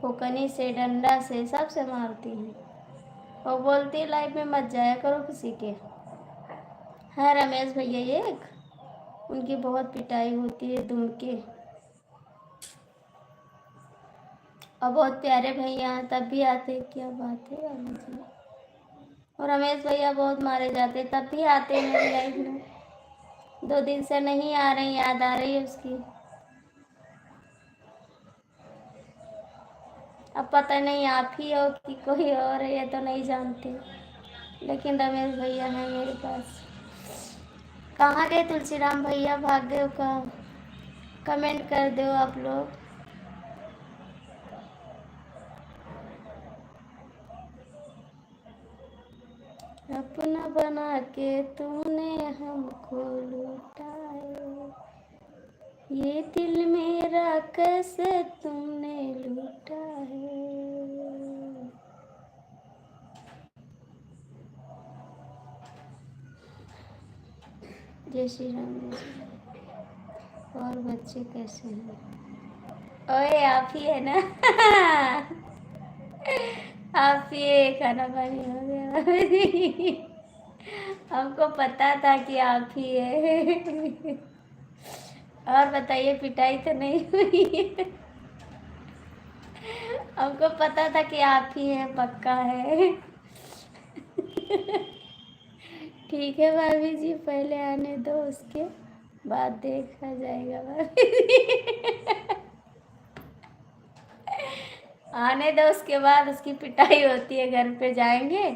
फुकनी से, डंडा से, सबसे मारती है। और बोलती है लाइफ में मत जाया करो किसी के। है रमेश भैया एक, उनकी बहुत पिटाई होती है दुम के। और बहुत प्यारे भैया हैं, तब भी आते हैं, क्या बात है अम्मा जी। और रमेश भैया बहुत मारे जाते, तब भी आते हैं मेरी लाइफ में। 2 दिन से नहीं आ रही, याद आ रही है उसकी। अब पता नहीं आप ही हो कि कोई और है, ये तो नहीं जानते, लेकिन रमेश भैया हैं मेरे पास। कहाँ गए तुलसीराम भैया, भाग गए हो कहाँ? कमेंट कर दो आप लोग। अपना बना के तूने हमको लूटा है, ये दिल मेरा कैसे तुमने लूटा है। जय श्री राम, जय श्री राम। और बच्चे कैसे हैं? ओए आप ही है ना? आप ही, खाना पानी हो गया? हमको पता था कि आप ही है। और बताइए, पिटाई तो नहीं हुई है? हमको पता था कि आप ही हैं, पक्का है। ठीक है भाभी जी, पहले आने दो, उसके बाद देखा जाएगा भाभी जी। आने दो, उसके बाद उसकी पिटाई होती है, घर पे जाएंगे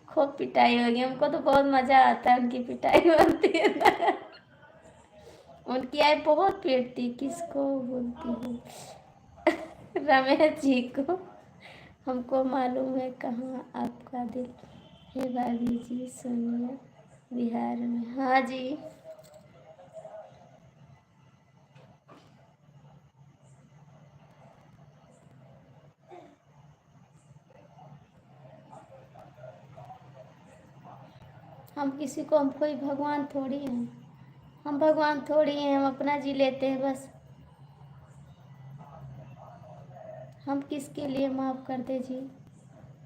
खूब पिटाई होगी। हमको तो बहुत मजा आता है, उनकी पिटाई होती है ना। उनकी आई बहुत पीटती, किसको बोलती है? रमेश जी को। हमको मालूम है कहाँ आपका दिल है भाभी जी, सोनिया बिहार में। हाँ जी। हम किसी को, हम कोई भगवान थोड़ी हैं, हम भगवान थोड़ी हैं, हम अपना जी लेते हैं बस। हम किसके लिए माफ़ कर दे जी?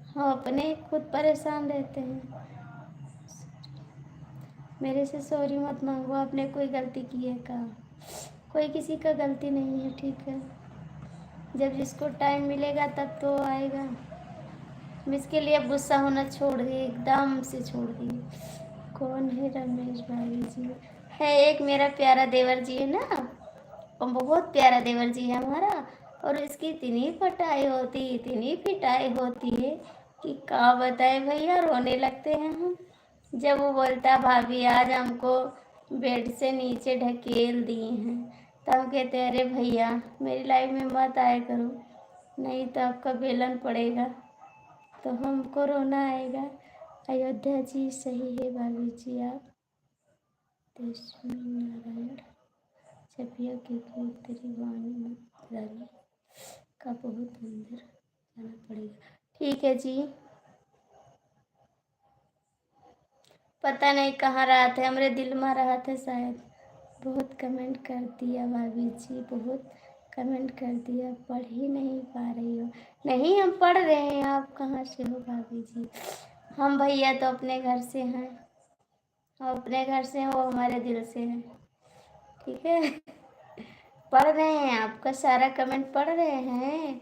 हम अपने खुद परेशान रहते हैं। मेरे से सॉरी मत मांगो, आपने कोई गलती की है कहा? कोई किसी का गलती नहीं है, ठीक है? जब जिसको टाइम मिलेगा तब तो आएगा। हम इसके लिए अब गुस्सा होना छोड़ दिए, एकदम से छोड़ दिए। कौन है रमेश भाई जी? है एक मेरा प्यारा देवर जी है ना, और बहुत प्यारा देवर जी है हमारा। और इसकी इतनी पिटाई होती, इतनी पिटाई होती है कि क्या बताए भैया, रोने लगते हैं हम। जब वो बोलता भाभी आज हमको बेड से नीचे ढकेल दिए हैं, तो हम कहते हैं अरे भैया मेरी लाइफ में मत आया करो, नहीं तो आपका बेलन पड़ेगा। तो हमको रोना आएगा। अयोध्या जी सही है भाभी जी, आप लक्ष्मी नारायण छपिया की तेरी वाणी मत रानी का बहुत अंदर जाना पड़ेगा। ठीक है जी। पता नहीं कहाँ रहा था, हमारे दिल में रहा था शायद। बहुत कमेंट कर दिया भाभी जी, बहुत कमेंट कर दिया, पढ़ ही नहीं पा रही हो। नहीं, हम पढ़ रहे हैं, आप कहाँ से हो भाभी जी? हम भैया तो अपने घर से हैं, हम अपने घर से हैं, वो हमारे दिल से हैं, ठीक है? पढ़ रहे हैं, आपका सारा कमेंट पढ़ रहे हैं।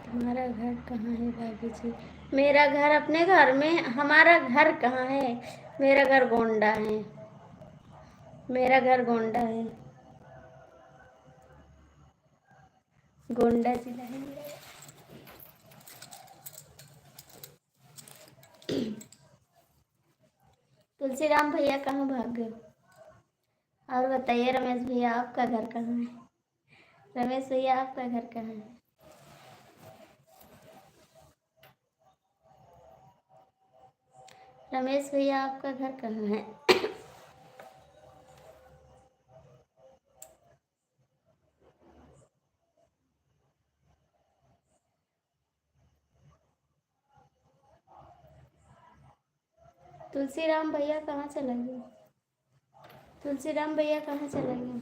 तुम्हारा घर कहाँ है भाभी जी? मेरा घर अपने घर में, हमारा घर कहाँ है? मेरा घर गोंडा है। मेरा घर गोंडा है, गोंडा जिला है मेरा। तुलसीराम भैया कहाँ भाग गए? और बताइए रमेश भैया, आपका घर कहाँ है? रमेश भैया, आपका घर कहाँ है? रमेश भैया, आपका घर कहाँ है? तुलसीराम भैया कहाँ चला गया? तुलसीराम भैया कहाँ चला गया?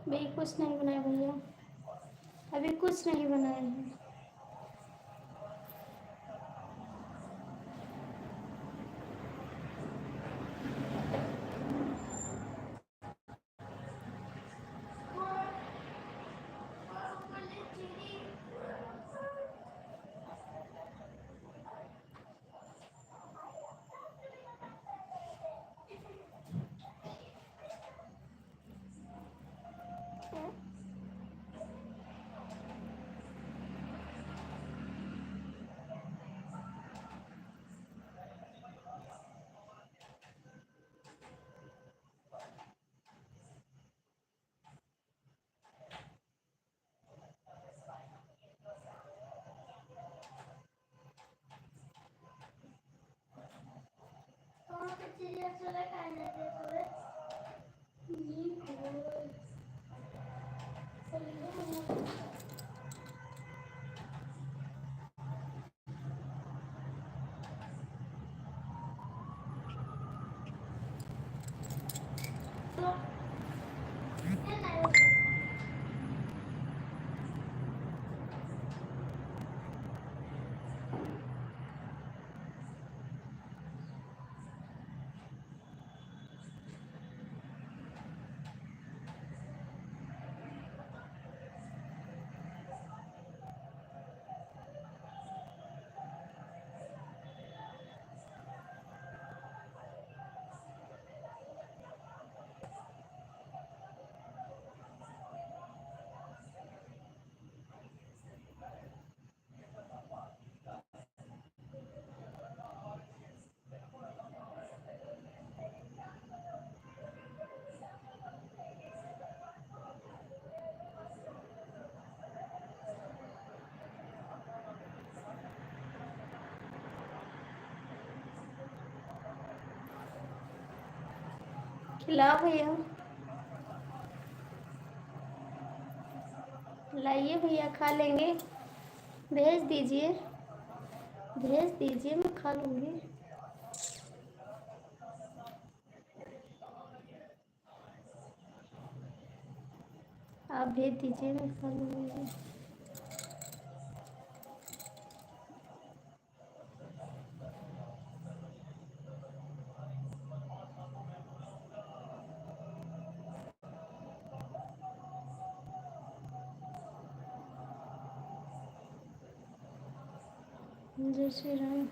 अभी कुछ नहीं बनाया भैया, अभी कुछ नहीं बनाया है। खिलाओ भैया, लाइए भैया, खा लेंगे। भेज दीजिए, भेज दीजिए, मैं खा लूँगी। आप भेज दीजिए, मैं खा लूँगी। जय श्री राम।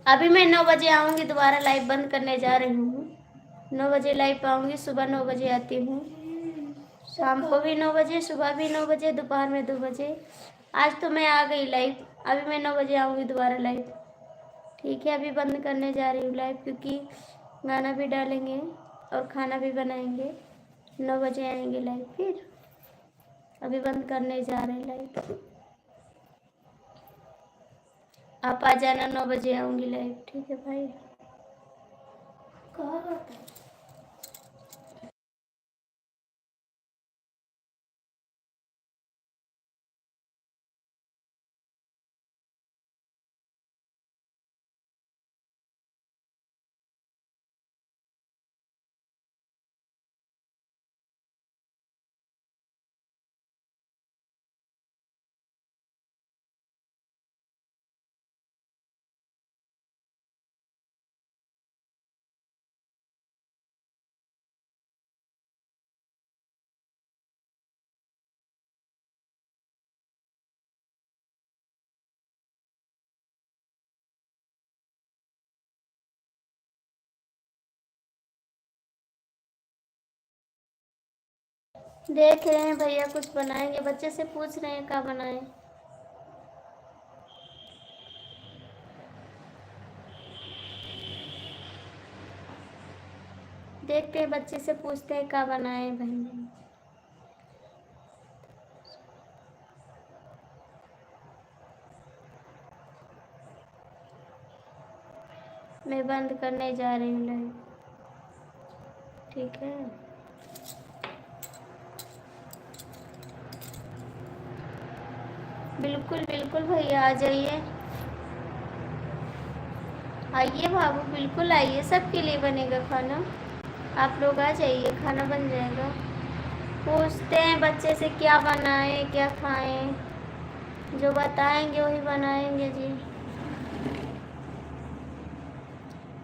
अभी मैं 9 बजे आऊँगी, दोबारा लाइव बंद करने जा रही हूँ। 9 बजे लाइव आऊँगी, सुबह 9 बजे आती हूँ, शाम को भी 9 बजे, सुबह भी 9 बजे, दोपहर में 2 बजे। आज तो मैं आ गई लाइव, अभी मैं 9 बजे आऊँगी दोबारा लाइव। ठीक है, अभी बंद करने जा रही हूँ लाइव, क्योंकि गाना भी डालेंगे और खाना भी बनाएंगे। 9 बजे आएंगे लाइव, फिर अभी बंद करने जा रहे हैं लाइव। आप आ जाना, 9 बजे आऊँगी लाइव। ठीक है भाई। कहाँ रहता है? देख रहे हैं भैया कुछ बनाएंगे, बच्चे से पूछ रहे हैं क्या बनाएं। देखते हैं, बच्चे से पूछते हैं क्या बनाएं बहन। मैं बंद करने जा रही हूँ लाइव। ठीक है, बिल्कुल बिल्कुल भैया, आ जाइए, आइए बाबू, बिल्कुल आइए, सबके लिए बनेगा खाना। आप लोग आ जाइए, खाना बन जाएगा। पूछते हैं बच्चे से क्या बनाएं, क्या खाएं, जो बताएंगे वही बनाएंगे जी,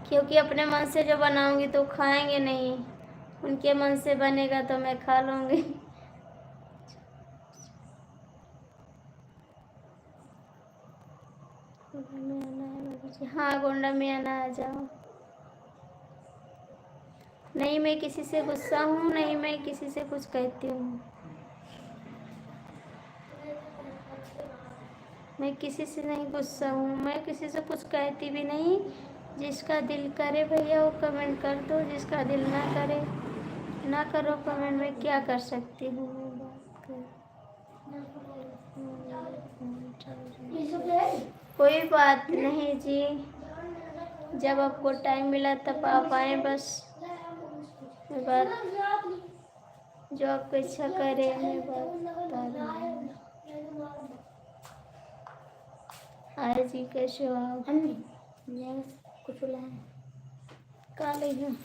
क्योंकि अपने मन से जो बनाऊंगी तो खाएंगे नहीं, उनके मन से बनेगा तो मैं खा लूँगी। हाँ गोंडा में आना, आ जाओ। नहीं मैं किसी से गुस्सा हूँ, नहीं मैं किसी से कुछ कहती हूँ, मैं किसी से नहीं गुस्सा हूँ, मैं किसी से कुछ कहती भी नहीं। जिसका दिल करे भैया वो कमेंट कर दो, जिसका दिल ना करे ना करो कमेंट, में क्या कर सकती हूँ मैं। कोई बात नहीं जी, जब आपको टाइम मिला तब आप आए, बस बात जो आपको इच्छा करे मैं बात बता रही हूँ। हाय जी, कैसे हो आप? कुछ लाए काले हैं।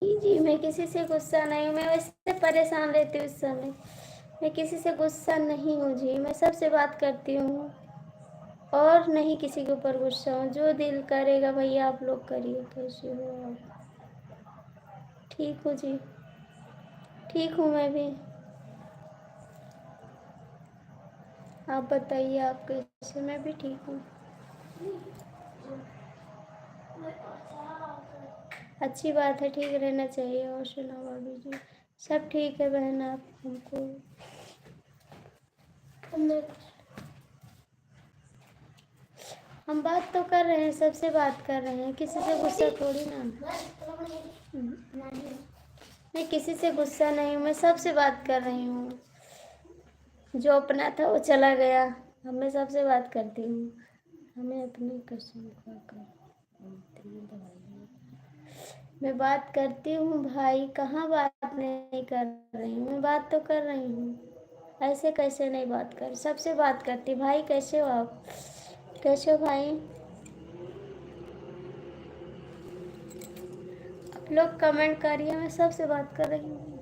जी मैं किसी से गुस्सा नहीं हूँ, मैं वैसे परेशान रहती हूँ इस समय, मैं किसी से गुस्सा नहीं हूँ जी, मैं सबसे बात करती हूँ और नहीं किसी के ऊपर गुस्सा हूँ। जो दिल करेगा भैया आप लोग करिए। कैसे हो आप? ठीक हूँ जी, ठीक हूँ मैं भी। आप बताइए आप कैसे? मैं भी ठीक हूँ। अच्छी बात है, ठीक रहना चाहिए। और सुनाओ भाभी जी? सब ठीक है बहन। आप हमको हम बात तो कर रहे हैं, सबसे बात कर रहे हैं, किसी से गुस्सा थोड़ी ना। मैं किसी से गुस्सा नहीं हूँ, मैं सबसे बात कर रही हूँ। जो अपना था वो चला गया, अब मैं सबसे बात करती हूँ। हमें अपनी कसम खाकर मैं बात करती हूँ भाई, कहाँ बात नहीं कर रही हूँ, मैं बात तो कर रही हूँ। ऐसे कैसे नहीं बात कर, सबसे बात करती। भाई कैसे हो आप? कैसे हो भाई? लोग कमेंट करिए, मैं सबसे बात कर रही हूँ।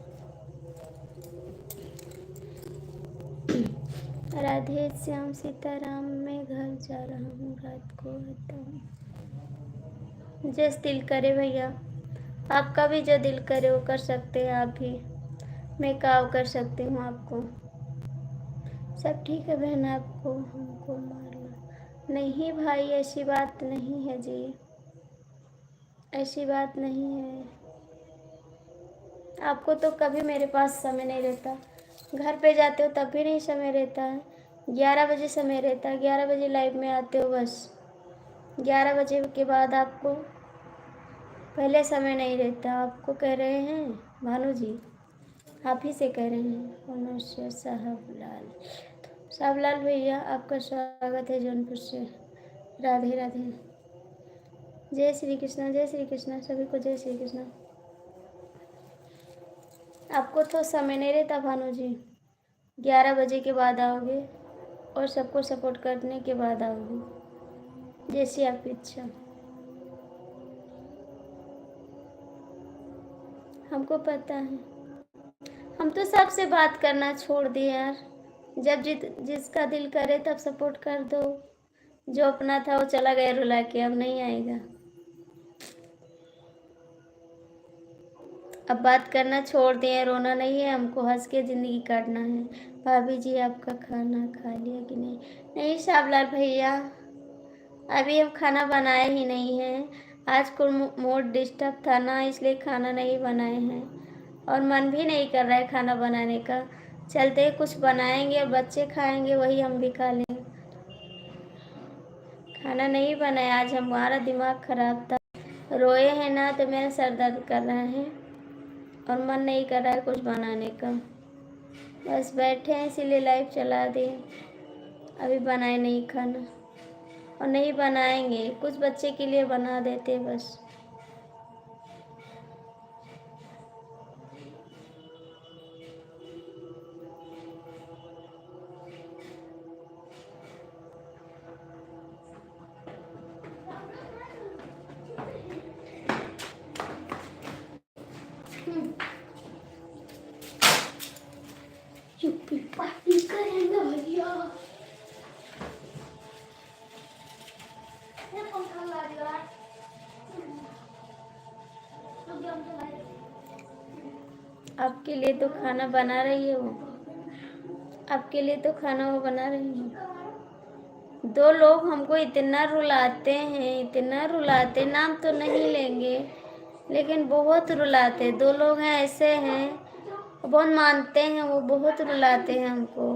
राधे श्याम सीताराम, मैं घर जा रहा हूँ, रात को आता हूँ। जिस दिल करे भैया, आपका भी जो दिल करे वो कर सकते हैं आप भी। मैं काम कर सकती हूँ आपको। सब ठीक है बहन, आपको हमको मारना नहीं भाई, ऐसी बात नहीं है जी, ऐसी बात नहीं है। आपको तो कभी मेरे पास समय नहीं रहता, घर पे जाते हो तब भी नहीं समय रहता है। 11 बजे समय रहता है, 11 बजे लाइव में आते हो बस। 11 बजे के बाद आपको पहले समय नहीं रहता। आपको कह रहे हैं भानु जी, आप ही से कह रहे हैं। नमस्ते साहबलाल, साहबलाल भैया आपका स्वागत है जौनपुर से। राधे राधे, जय श्री कृष्णा, जय श्री कृष्णा, सभी को जय श्री कृष्णा। आपको तो समय नहीं रहता भानु जी, 11 बजे के बाद आओगे और सबको सपोर्ट करने के बाद आओगे, जैसी आपकी इच्छा। हमको पता है, हम तो सबसे बात करना छोड़ दिए यार। जब जिसका दिल करे तब सपोर्ट कर दो। जो अपना था वो चला गया रुला के, अब नहीं आएगा। अब बात करना छोड़ दिए, रोना नहीं है हमको, हंस के ज़िंदगी काटना है। भाभी जी आपका खाना खा लिया कि नहीं? नहीं शाबलाल भैया, अभी हम खाना बनाए ही नहीं हैं। आज को मूड डिस्टर्ब था ना, इसलिए खाना नहीं बनाए हैं और मन भी नहीं कर रहा है खाना बनाने का। चलते कुछ बनाएंगे और बच्चे खाएंगे, वही हम भी खा लेंगे। खाना नहीं बनाया आज, हमारा दिमाग खराब था। रोए हैं ना तो मेरा सर दर्द कर रहा है और मन नहीं कर रहा है कुछ बनाने का। बस बैठे हैं इसीलिए लाइव चला दिए। अभी बनाए नहीं खाना और नहीं बनाएंगे, कुछ बच्चे के लिए बना देते बस। चुप्पी पार्टी करेंगे भैया। आपके लिए तो खाना बना रही है वो, आपके लिए तो खाना वो बना रही है। 2 लोग हमको इतना रुलाते हैं, इतना रुलाते, नाम तो नहीं लेंगे लेकिन बहुत रुलाते। 2 लोग हैं ऐसे हैं, बहुत मानते हैं, वो बहुत रुलाते हैं हमको।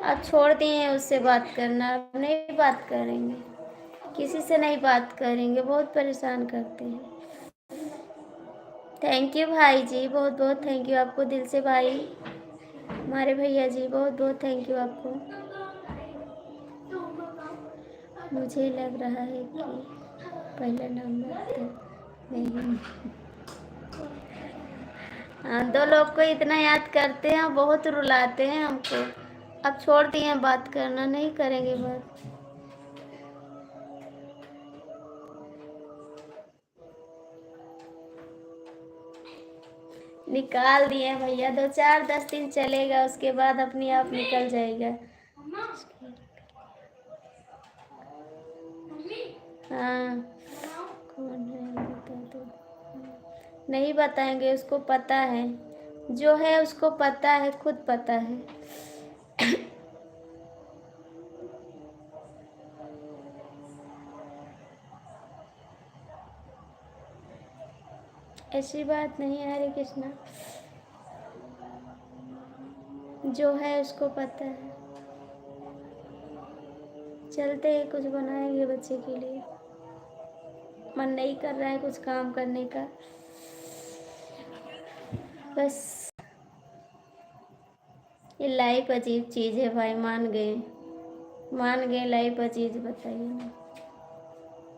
अब छोड़ दिए हैं उससे बात करना, अब नहीं बात करेंगे, किसी से नहीं बात करेंगे, बहुत परेशान करते हैं। थैंक यू भाई जी, बहुत बहुत थैंक यू आपको दिल से भाई, हमारे भैया जी, बहुत बहुत थैंक यू आपको। मुझे लग रहा है कि पहला नंबर तो नहीं। हाँ, 2 लोग को इतना याद करते हैं, बहुत रुलाते हैं हमको। अब छोड़ दिए हैं बात करना, नहीं करेंगे बात। निकाल दिए भैया, 2-4-10 दिन चलेगा, उसके बाद अपने आप निकल जाएगा। हाँ, कौन है बता दो। नहीं बताएंगे, उसको पता है, जो है उसको पता है, खुद पता है। ऐसी बात नहीं है, हरे कृष्णा, जो है उसको पता है। चलते हैं कुछ बनाएंगे बच्चे के लिए, मन नहीं कर रहा है कुछ काम करने का बस। ये लाइफ अजीब चीज़ है भाई, मान गए लाइफ अजीब, बताइए ना।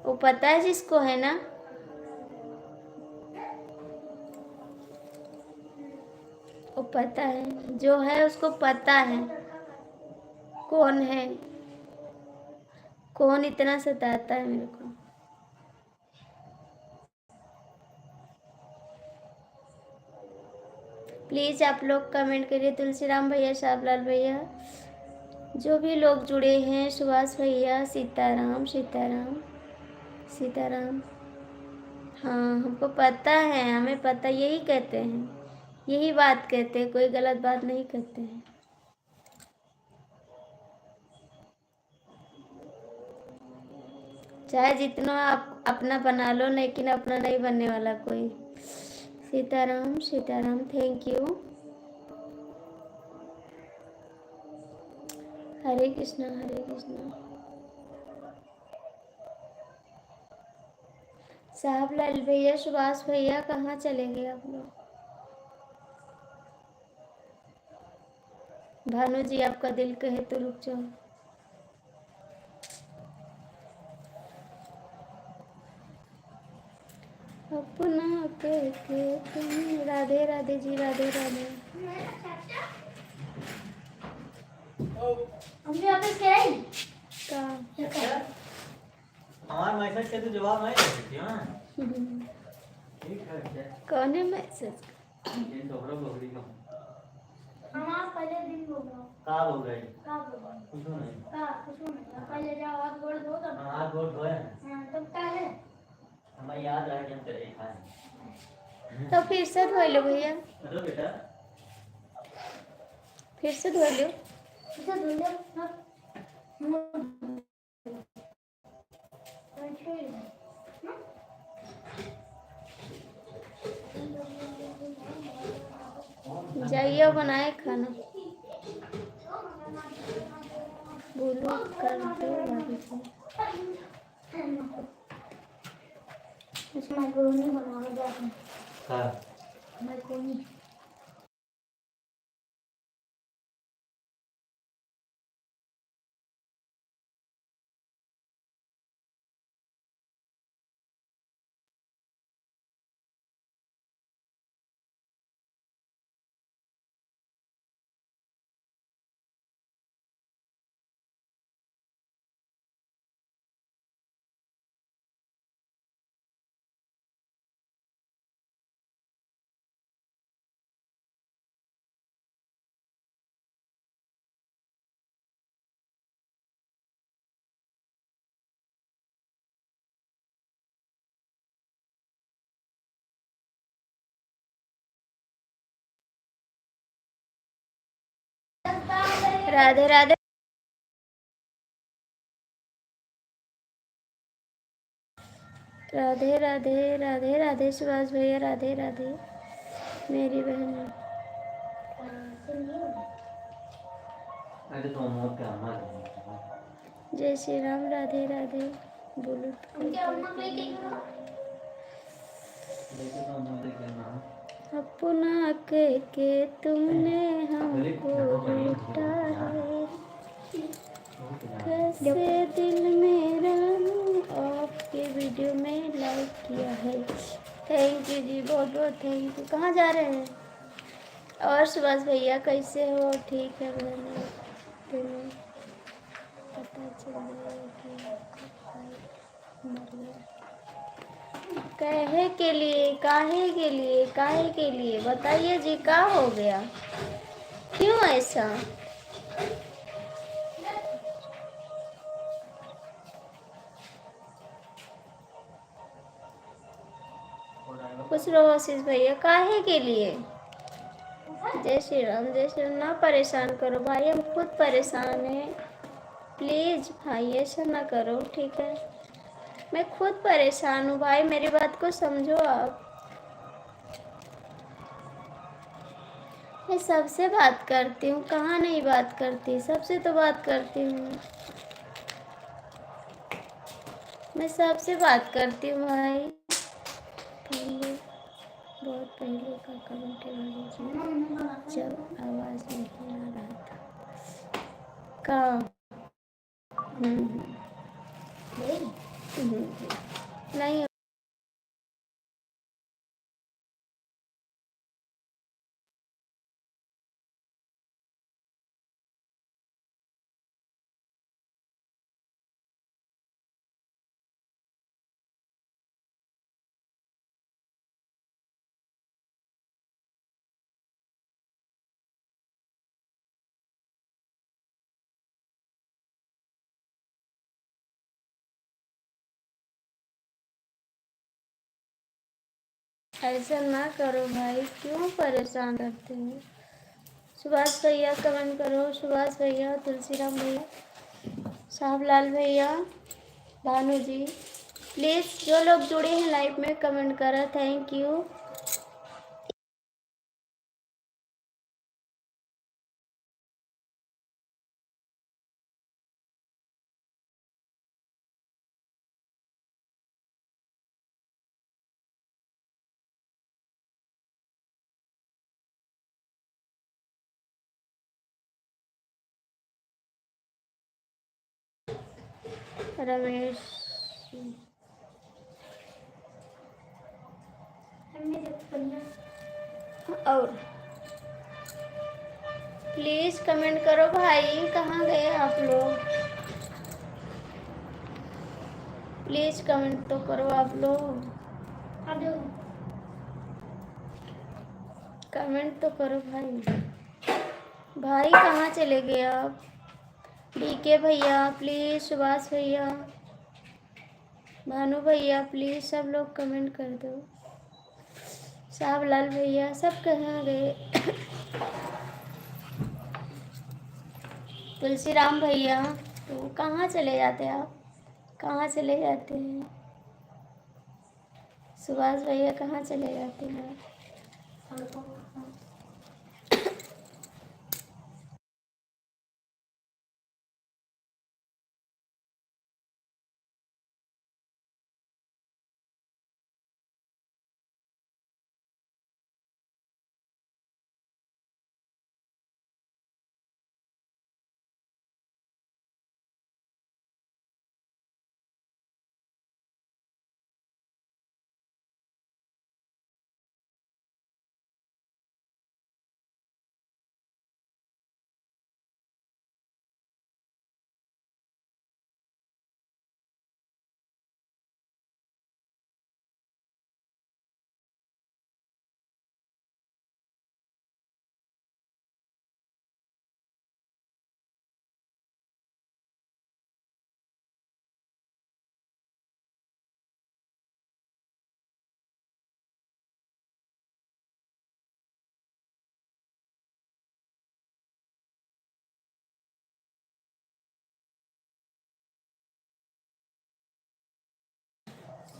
वो पता है जिसको है ना, वो पता है, जो है उसको पता है कौन है, कौन इतना सताता है मेरे को। प्लीज़ आप लोग कमेंट करिए। तुलसीराम भैया, शाबलाल भैया, जो भी लोग जुड़े हैं, सुभाष भैया, सीताराम सीताराम सीताराम। हाँ, हमको पता है, हमें पता, यही कहते हैं, यही बात कहते हैं, कोई गलत बात नहीं कहते हैं। चाहे जितना आप अपना बना लो, लेकिन अपना नहीं बनने वाला कोई। Sitaram Sitaram, thank you. हरे कृष्णा हरे कृष्णा। साहबलाल भैया, सुभाष भैया, कहाँ चले गए आप लोग? भानु जी, आपका दिल कहे तो रुक जाओ। अपना करके तुम। राधे राधे जी, राधे राधे। हमने वापस क्या है? का हमारा मैसेज के तो जवाब नहीं देती हां। ठीक है क्या? कौन है मैसेज? ये दोहरा बगड़ी का। हमारा पहले दिन हो गया। का हो गई? कुछ नहीं। पहले जाओ हाथ गोड़ धो तब। हां, हाथ गोड़ धोए। हां, तब क्या है? हमें याद रहे कि हम तेरे खाए। तो फिर से धो लो भैया, हेलो बेटा। फिर से धो लो। इसे धो ले। हां। जाइए और बनाए खाना। बोलो कर दो भाभी जी। इसमें मैक्रोनी बनाना जाता है। हां। मैक्रोनी। राधे राधे। राधे राधे राधे राधे सुभाष भैया, राधे राधे मेरी बहन। अरे तो मोर के अम्मा जय श्री राम, राधे राधे। बोलो उनके अम्मा को एक देखो तो मोर के अम्मा। अपना के तुमने हमको लूटा है, कैसे दिल मेरा आपके वीडियो में लाइक किया है। थैंक यू जी, बहुत बहुत थैंक यू। कहाँ जा रहे हैं? और सुभाष भैया कैसे हो? ठीक है बहन, तुम्हें पता चल गया कि मर गया। कहे के लिए, काहे के लिए, काहे के लिए बताइए जी, क्या हो गया, क्यों ऐसा? खुश रहो आशीष भैया, काहे के लिए? जय श्री राम, जय श्री राम। ना परेशान करो भाई, हम खुद परेशान हैं। प्लीज भाई ऐसा ना करो, ठीक है? मैं खुद परेशान हूँ भाई, मेरी बात को समझो आप। मैं सबसे बात करती हूँ, कहाँ नहीं बात करती, सबसे तो बात करती हूँ। मैं सबसे बात करती हूँ भाई। पहले, बहुत पहले का कमेंट है भाभी जी, जब आवाज़ नहीं आ रहा था। का नहीं ऐसा ना करो भाई, क्यों परेशान करते हो। सुभाष भैया कमेंट करो, सुभाष भैया, तुलसीराम भैया, साहबलाल भैया, भानु जी, प्लीज़ जो लोग जुड़े हैं लाइव में कमेंट करो, थैंक यू। रमेश, हमने जब करना और प्लीज़ कमेंट करो भाई, कहाँ गए आप लोग। प्लीज़ कमेंट तो करो आप लोग, अब जो कमेंट तो करो भाई। भाई कहाँ चले गए आप। डीके भैया प्लीज़, सुभाष भैया, भानु भैया प्लीज़ सब लोग कमेंट कर दो। साहबलाल भैया सब कहाँ गए। तुलसीराम भैया तो कहाँ चले जाते हैं आप, कहाँ चले जाते हैं। सुभाष भैया कहाँ चले जाते हैं।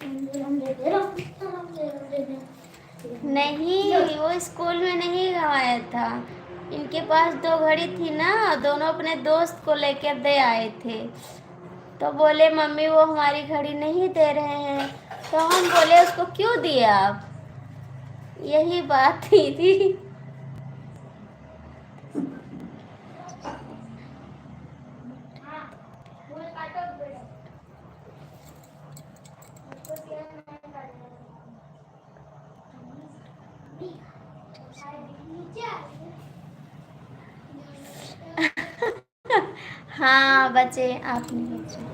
हम दे दे रहा हम दे दे नहीं, वो स्कूल में नहीं गवाया था। इनके पास 2 घड़ी थी ना, दोनों अपने दोस्त को लेकर दे आए थे। तो बोले मम्मी वो हमारी घड़ी नहीं दे रहे हैं। तो हम बोले उसको क्यों दिए आप, यही बात थी। हाँ वो काटो बेटा उसको क्या नहीं काटना नीचे हाँ बचे आपने बचे।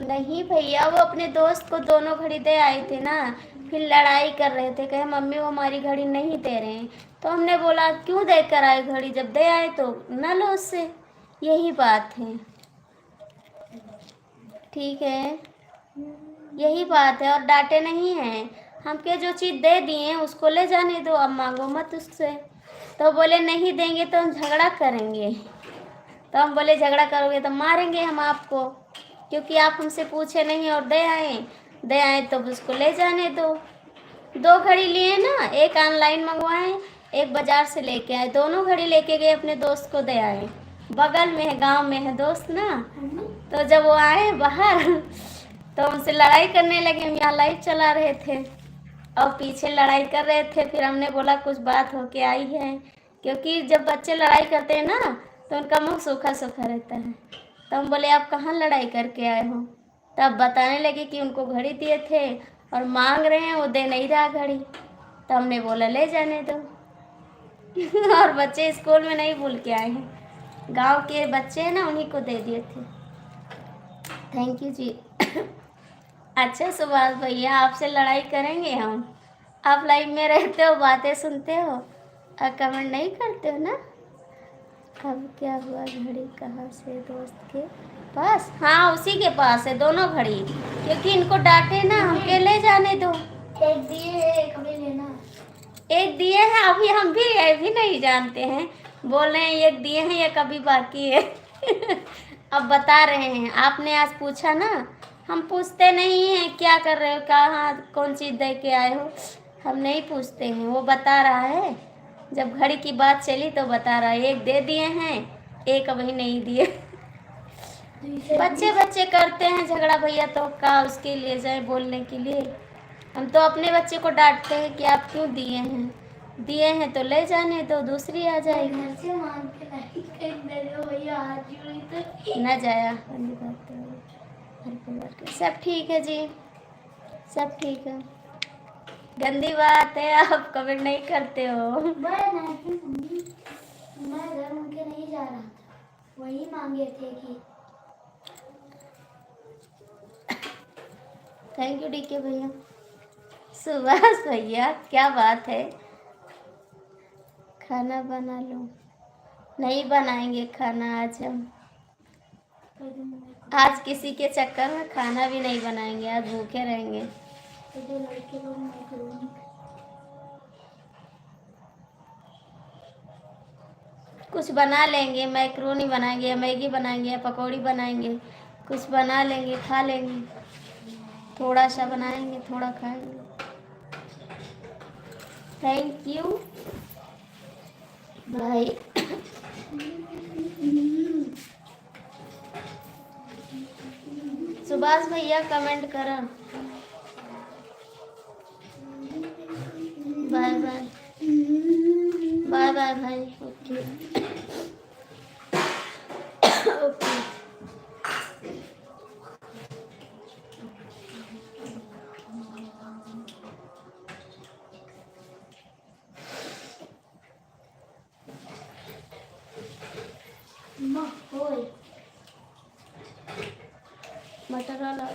नहीं भैया, वो अपने दोस्त को दोनों घड़ी दे आए थे ना, फिर लड़ाई कर रहे थे, कहे मम्मी वो हमारी घड़ी नहीं दे रहे हैं। तो हमने बोला क्यों दे कर आए घड़ी, जब दे आए तो न लो उससे, यही बात है। ठीक है, यही बात है, और डांटे नहीं हैं। हमके जो चीज़ दे दिए हैं उसको ले जाने दो, अब मांगो मत उससे। तो बोले नहीं देंगे तो हम झगड़ा करेंगे। तो हम बोले झगड़ा करोगे तो मारेंगे हम आपको, क्योंकि आप हमसे पूछे नहीं और दे आए तो उसको ले जाने दो। 2 घड़ी लिए ना, एक ऑनलाइन मंगवाए, एक बाज़ार से लेके आए, दोनों घड़ी लेके गए अपने दोस्त को दे आए। बगल में है, गांव में है दोस्त ना। तो जब वो आए बाहर तो उनसे लड़ाई करने लगे, हम यहाँ लाइव चला रहे थे और पीछे लड़ाई कर रहे थे। फिर हमने बोला कुछ बात होके आई है, क्योंकि जब बच्चे लड़ाई करते हैं ना तो उनका मुंह सूखा सूखा रहता है। तो हम बोले आप कहाँ लड़ाई करके आए हो। तब बताने लगे कि उनको घड़ी दिए थे और मांग रहे हैं, वो दे नहीं रहा घड़ी। तो हमने बोला ले जाने दो। और बच्चे स्कूल में नहीं भूल के आए हैं, गांव के बच्चे हैं ना, उन्हीं को दे दिए थे। थैंक यू जी। अच्छा सुभाष भैया, आपसे लड़ाई करेंगे हम। आप लाइव में रहते हो, बातें सुनते हो और कमेंट नहीं करते हो ना। अब क्या हुआ, घड़ी कहाँ से दोस्त के पास? हाँ उसी के पास है दोनों घड़ी, क्योंकि इनको डांटे ना, हमके ले जाने दो। एक दिए है, एक अभी लेना। एक दिए हैं, अभी हम भी ये भी नहीं जानते हैं, बोल रहे हैं एक दिए हैं, एक अभी बाकी है। अब बता रहे हैं, आपने आज पूछा ना, हम पूछते नहीं हैं क्या कर रहे हो, कहाँ कौन चीज़ दे के आए हो, हम नहीं पूछते हैं। वो बता रहा है, जब घड़ी की बात चली तो बता रहा है एक दे दिए हैं, एक अभी नहीं दिए। बच्चे बच्चे करते हैं झगड़ा भैया, तो का उसके लिए जाए बोलने के लिए? हम तो अपने बच्चे को डांटते हैं कि आप क्यों दिए हैं, दिए हैं तो ले जाने तो दूसरी आ जाएगी। घर से मांग के लाई कहीं दे दो भैया, हाथ जोड़ी तो न जाया वाली बात है। घर परिवार के सब ठीक है जी, सब ठीक है। गंदी बात है, आप कमेंट नहीं करते हो। मैं घर उनके नहीं जा रहा था, वही मांगे थे कि थैंक यू डीके भैया। सुभाष भैया क्या बात है, खाना बना लो। नहीं बनाएंगे खाना आज हम, आज किसी के चक्कर में खाना भी नहीं बनाएंगे, आज भूखे रहेंगे। जो लड़के लोग मैक्रोनी कुछ बना लेंगे, मैक्रोनी बनाएंगे या मैगी बनाएंगे या पकौड़ी बनाएंगे, कुछ बना लेंगे खा लेंगे, थोड़ा सा बनाएंगे थोड़ा खाएंगे। थैंक यू भाई। सुभाष भैया कमेंट करा, बाय बाय, बाय बाय भाई। Okay okay. मटर वाला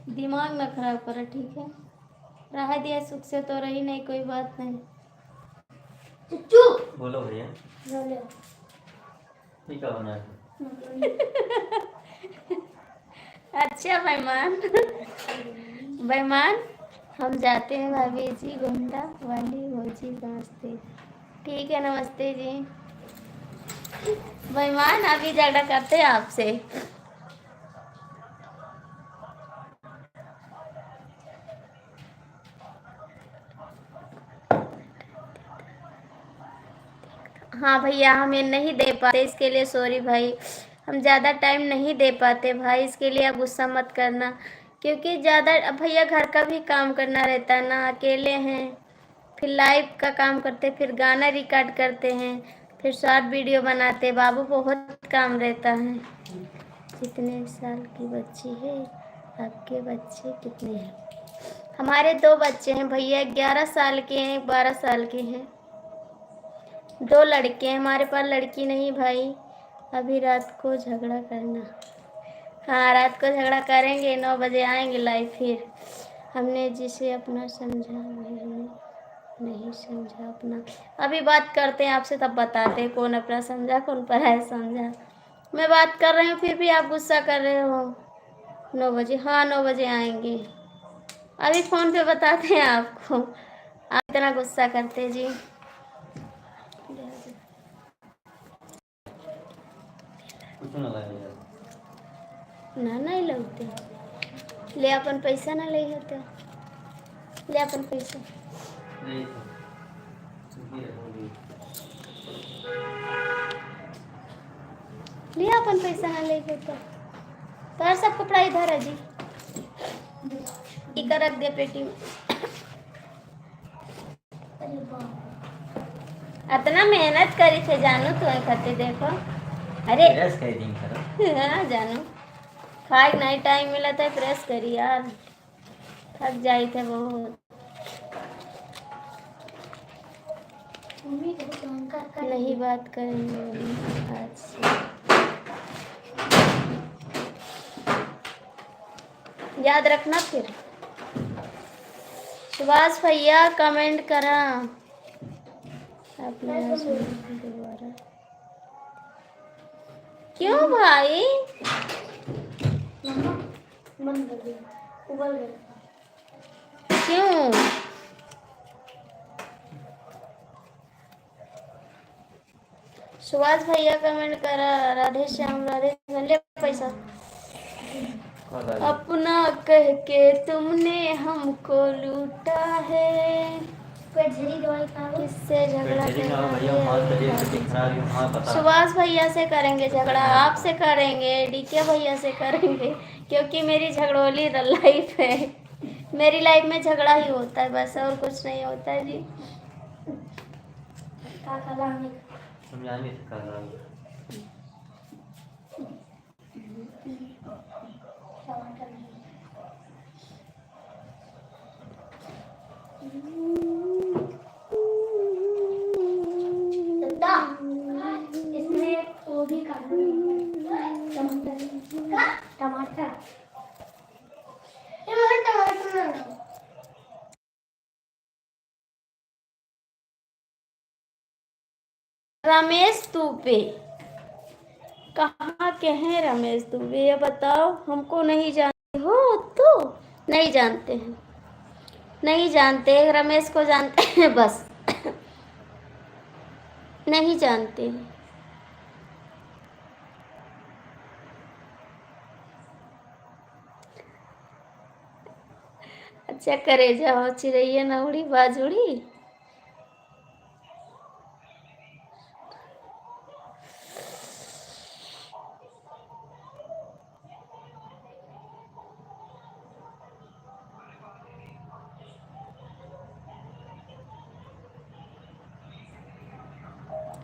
दिमाग न खराब करो, ठीक है? रहा दिया सुख से तो रही नहीं, कोई बात नहीं। चुप बोलो भैया, बोलो ठीक है बना है। अच्छा बेईमान, बेईमान। हम जाते हैं भाभी जी, गोंडा वाली भौजी नमस्ते। ठीक है नमस्ते जी। बेईमान अभी झगड़ा करते हैं आपसे। हाँ भैया हमें नहीं दे पाते, इसके लिए सॉरी भाई, हम ज़्यादा टाइम नहीं दे पाते भाई, इसके लिए आप गुस्सा मत करना, क्योंकि ज़्यादा भैया घर का भी काम करना रहता है ना, अकेले हैं, फिर लाइव का काम करते, फिर गाना रिकॉर्ड करते हैं, फिर शॉर्ट वीडियो बनाते, बाबू बहुत काम रहता है। कितने साल की बच्ची है आपके, बच्चे कितने हैं? हमारे 2 बच्चे हैं भैया, 11 साल के हैं, 12 साल के हैं, 2 लड़के हैं हमारे पास, लड़की नहीं भाई। अभी रात को झगड़ा करना, हाँ रात को झगड़ा करेंगे, 9 बजे आएंगे लाइव। फिर हमने जिसे अपना समझा वही नहीं समझा अपना। अभी बात करते हैं आपसे, तब बताते हैं कौन अपना समझा कौन पराया समझा। मैं बात कर रही हूँ फिर भी आप गुस्सा कर रहे हो। 9 बजे, हाँ 9 बजे आएंगे, अभी फ़ोन पे बताते हैं आपको, आप इतना गुस्सा करते जी। कुछ ना लगे यार, ना नहीं लगते, ले अपन पैसा ना ले होते, ले अपन पैसा नहीं तो ये होगी। ले अपन पैसा ना ले होते। तो सब कपड़ा इधर है जी, इधर रख दे पेटी में। अरे बाप इतना मेहनत करी थे जानू, तो खाते देखो। अरे प्रेस कर दी करो। हाँ जानू, खाए नहीं टाइम मिला था, प्रेस करी यार, थक जाई थे बहुत। मम्मी को फोन कर नहीं बात करेंगे आज से, याद रखना फिर। सुभाष भैया कमेंट करा अपने हस्बैंड दोबारा। क्यों भाई? मम्मा बंद कर दिया, उबल गया। क्यों? सुभाष भैया कमेंट करा राधे श्याम ले पैसा। अपना कह के तुमने हमको लूटा है, पेट दवाई खा लो। किससे झगड़ा पता सुभाष भैया से करेंगे झगड़ा, आपसे करेंगे, डीके भैया से करेंगे, क्योंकि मेरी झगड़ोली लाइफ है। मेरी लाइफ में झगड़ा ही होता है बस, और कुछ नहीं होता है जी। समझा नहीं सका रहा हूँ। दादा, इसमें वो भी काटना, टमाटर ये मगर टमाटर रमेश दुबे कहाँ के हैं? रमेश दुबे ये बताओ, हमको नहीं जानते हो तो? नहीं जानते हैं, नहीं जानते। रमेश को जानते हैं बस, नहीं जानते हैं। अच्छा करे जाओ चिड़ैया न उड़ी बाजुड़ी।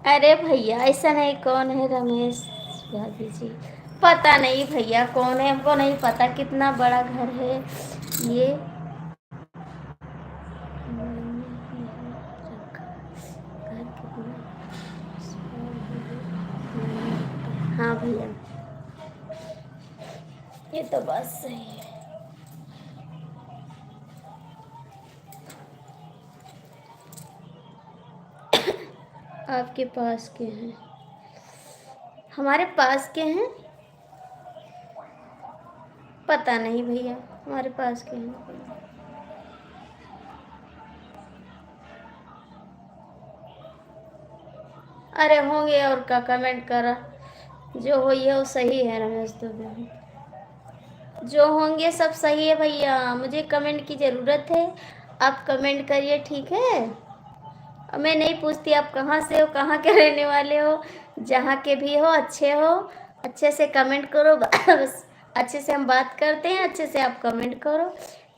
अरे भैया ऐसा नहीं, कौन है रमेश भाभी जी? पता नहीं भैया कौन है, हमको नहीं पता। कितना बड़ा घर है ये? हाँ भैया ये तो बात सही है। आपके पास के हैं? हमारे पास के हैं? पता नहीं भैया हमारे पास के हैं। अरे होंगे और का, कमेंट करा। जो हो ये वो सही है रमेश दुबे, जो होंगे सब सही है भैया। मुझे कमेंट की ज़रूरत है, आप कमेंट करिए ठीक है। मैं नहीं पूछती आप कहाँ से हो, कहाँ के रहने वाले हो। जहाँ के भी हो अच्छे हो, अच्छे से कमेंट करो बस। अच्छे से हम बात करते हैं, अच्छे से आप कमेंट करो।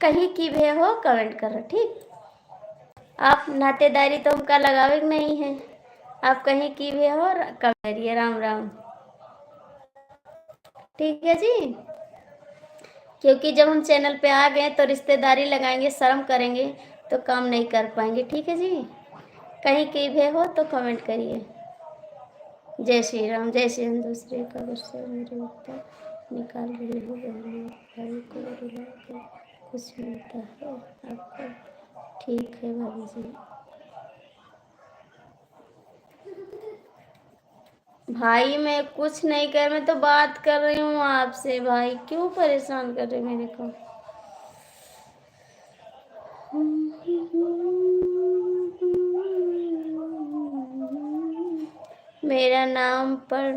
कहीं की भी हो कमेंट करो ठीक। आप नातेदारी तो हमका लगावे नहीं है, आप कहीं की भी हो कमेंट करिए। राम राम ठीक है जी। क्योंकि जब हम चैनल पे आ गए तो रिश्तेदारी लगाएंगे, शर्म करेंगे तो काम नहीं कर पाएंगे। ठीक है जी। कहीं की भी हो तो कमेंट करिए। जय श्री राम, जय श्री राम। दूसरे का गुस्सा मेरे ऊपर निकाल रही हो, बहनों भाई को रुला कर कुछ मिलता है आपको? ठीक है भाभी जी। भाई मैं कुछ नहीं कर, मैं तो बात कर रही हूँ आपसे। भाई क्यों परेशान कर रहे मेरे को? मेरा नाम पढ़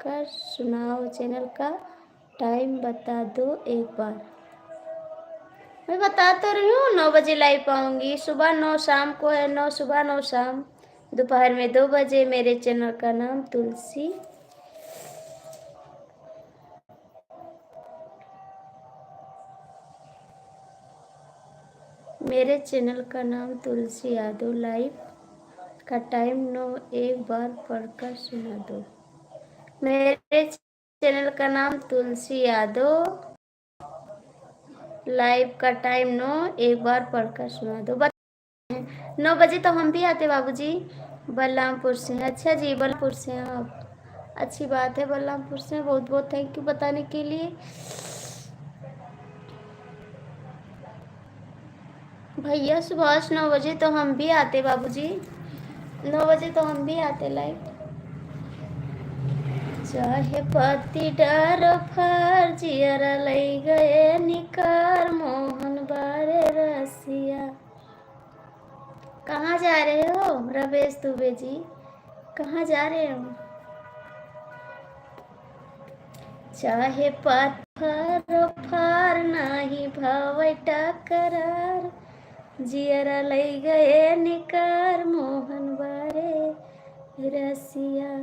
कर सुनाओ, चैनल का टाइम बता दो एक बार। मैं बता तो रही हूँ 9 बजे लाइव आऊँगी। सुबह 9, शाम को है 9 सुबह 9 शाम, दोपहर में 2 बजे। मेरे चैनल का नाम तुलसी। मेरे चैनल का नाम तुलसी यादव। लाइव का टाइम 9, एक बार पढ़कर सुना दो। मेरे चैनल का नाम तुलसी यादव। लाइव का टाइम 9, एक बार पढ़कर सुना दो। 9 बजे तो हम भी आते बाबूजी। बलरामपुर से। अच्छा जी बलरामपुर से हैं आप, अच्छी बात है। बलरामपुर से बहुत बहुत थैंक यू बताने के लिए। भैया सुबह 9 बजे तो हम भी आते बाबूजी, 9 बजे तो हम भी आते लाइव। चाहे पति डर फर जियरा लई गए निकार मोहन बारे रसिया। कहाँ जा रहे हो रवेश दुबे जी, कहाँ जा रहे हो? चाहे पत्थर फार नाही भावै टकरार जियरा लई गए निकार मोहन बारे रसिया।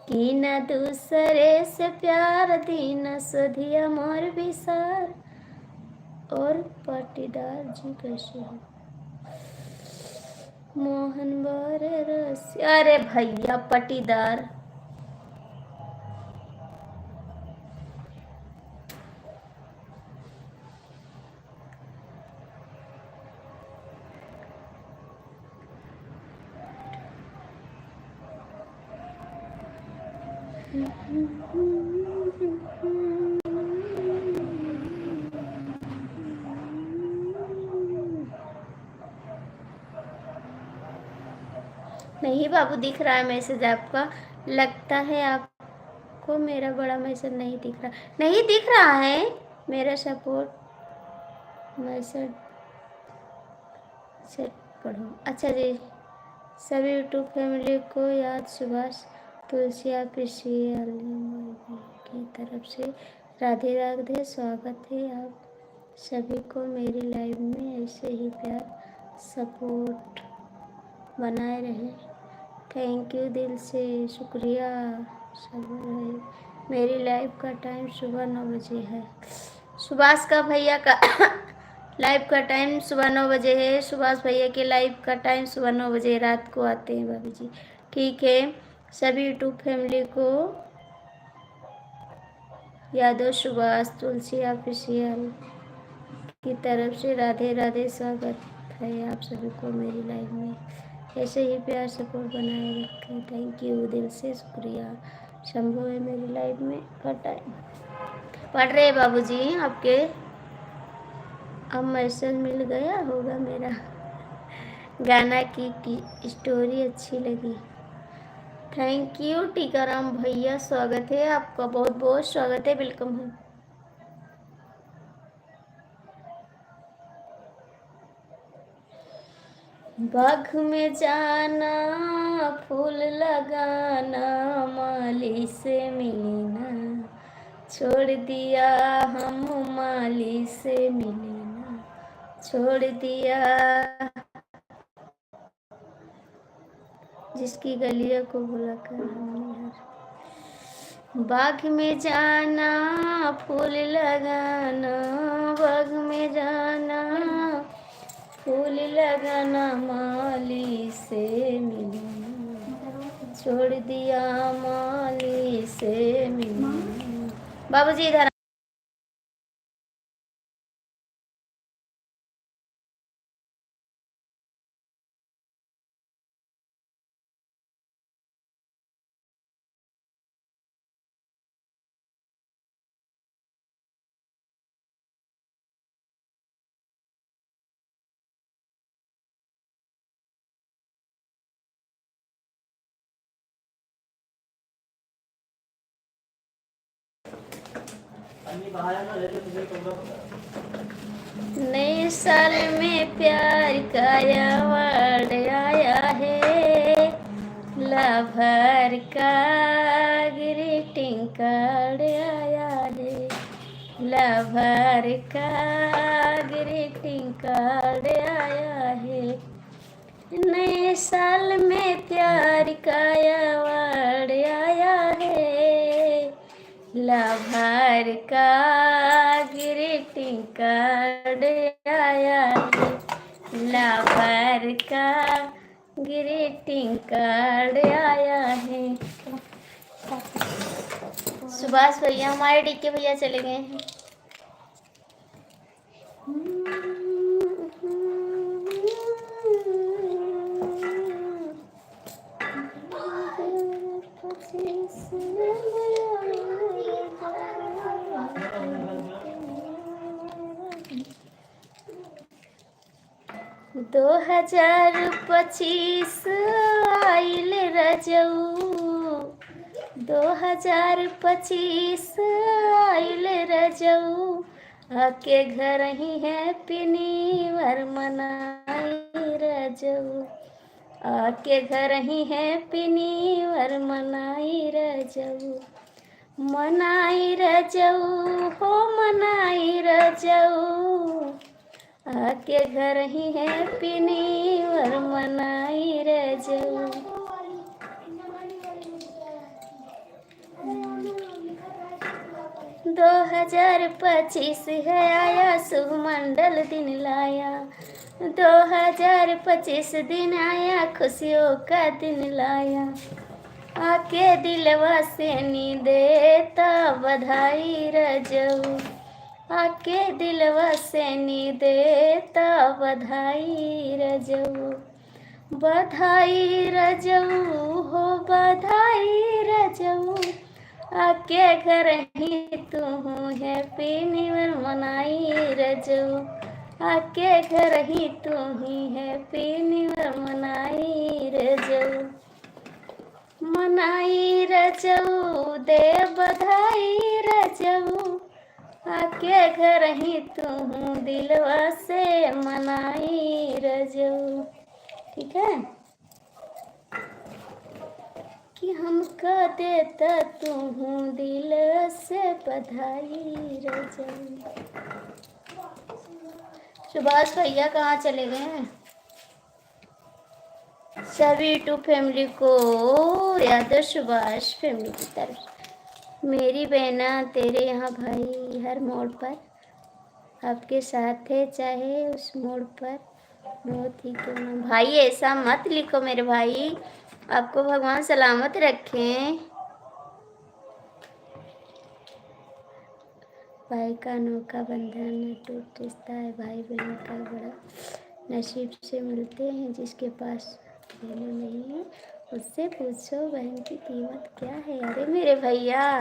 की न दूसरे से प्यार दीन सधिया मोर विसार। और पाटीदार जी कैसे हो? मोहन बारे रसिया। अरे भैया पाटीदार, नहीं बाबू दिख रहा है मैसेज आपका। लगता है आपको मेरा बड़ा मैसेज नहीं दिख रहा, नहीं दिख रहा है मेरा सपोर्ट मैसेज। से पढ़ो। अच्छा जी, सभी यूट्यूब फैमिली को याद सुभाष तुलसी ऑफिशियल की तरफ से राधे राधे। स्वागत है आप सभी को मेरी लाइव में। ऐसे ही प्यार सपोर्ट बनाए रहे। थैंक यू, दिल से शुक्रिया। सब है मेरी लाइव का टाइम सुबह 9 बजे है। सुभाष का भैया का लाइव का टाइम सुबह 9 बजे है। सुभाष भैया के लाइव का टाइम सुबह 9 बजे रात को आते हैं भाभी जी। ठीक है, सभी यूट्यूब फैमिली को यादव सुभाष तुलसी ऑफिशियल की तरफ से राधे राधे। स्वागत है आप सभी को मेरी लाइव में। ऐसे ही प्यार सपोर्ट बनाए रखें। थैंक यू, दिल से शुक्रिया। संभव है मेरी लाइव में का टाइम पढ़ रहे बाबूजी आपके। अब मैसेज मिल गया होगा मेरा। गाना की स्टोरी अच्छी लगी। थैंक यू टीकाराम भैया, स्वागत है आपका, बहुत बहुत स्वागत है, वेलकम है। बाग में जाना फूल लगाना माली से मिलना छोड़ दिया, हम माली से मिलना छोड़ दिया। जिसकी गलियों को बुलाकर हमने हर बाग में जाना फूल लगाना, बाग में जाना फूल लगाना माली से मिलना छोड़ दिया, माली से मिलना। बाबूजी इधर नए साल में प्यार का अवार्ड आया है, लवर का ग्रीटिंग कार्ड आया है, लवर का ग्रीटिंग कार्ड आया है। नए साल में प्यार का अवार्ड आया है, लवर का ग्रीटिंग कार्ड आया है, लवर का ग्रीटिंग कार्ड आया है। सुभाष भैया हमारे डीके भैया चले गए हैं। 2025 आइल रजऊ, 2025 आइल रजऊ, आके घर ही हैप्पी न्यू ईयर मनाई रजऊ, आके घर ही हैप्पी न्यू ईयर मनाई रजऊ, मनाई रजऊ हो मनाई रजऊ, आके घर ही हैप्पी न्यू ईयर मनाई रजऊ। 2025 है आया शुभ मंडल दिन लाया, 2025 दिन आया खुशियों का दिन लाया, आके दिलवा से नी देता बधाई रजऊ, आके दिलवा से नी देता बधाई रजऊ, बधाई रजऊ हो बधाई रजऊ, आके घर ही तू हैप्पी न्यू ईयर मनाई रजऊ, आके घर ही तू ही हैप्पी न्यू ईयर मनाई रजऊ, मनाई रजऊ दे बधाई रजऊ, आके घर ही तू दिलवा से मनाई रजऊ। ठीक है कि हमका देता तू दिल से बधाई रजऊ। सुभाष भैया कहाँ चले गए हैं? सभी यूट्यूब फैमिली को यादव सुभाष फैमिली की तरफ से। मेरी बहना तेरे यहाँ भाई हर मोड़ पर आपके साथ है, चाहे उस मोड़ पर बहुत ही क्यों ना। भाई ऐसा मत लिखो मेरे भाई, आपको भगवान सलामत रखें। भाई का अनोखा बंधन न टूट रिश्ता है, भाई बहन का बड़ा नसीब से मिलते हैं, जिसके पास बहनें नहीं है उससे पूछो बहन की कीमत क्या है। अरे मेरे भैया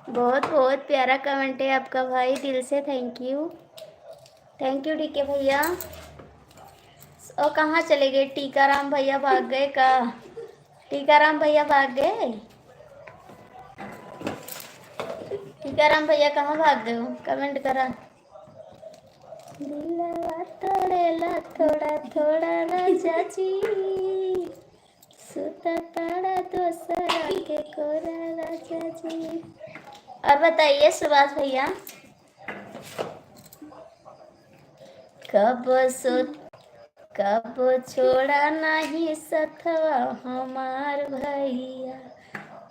बहुत बहुत प्यारा कमेंट है आपका भाई, दिल से थैंक यू डीके भैया। और कहाँ चले गए? टीकाराम भैया भाग गए का? टीकाराम भैया भाग गए? टीकाराम भैया कहाँ भाग गए हो? कमेंट करा। दिलवा तोड़ेला थोड़ा थोड़ा राजा जी, सुता ताड़ा दोसरा के कोरा राजा जी। और बताइए सुभाष भैया, कब छोड़ा नहीं सथवा हमार भैया,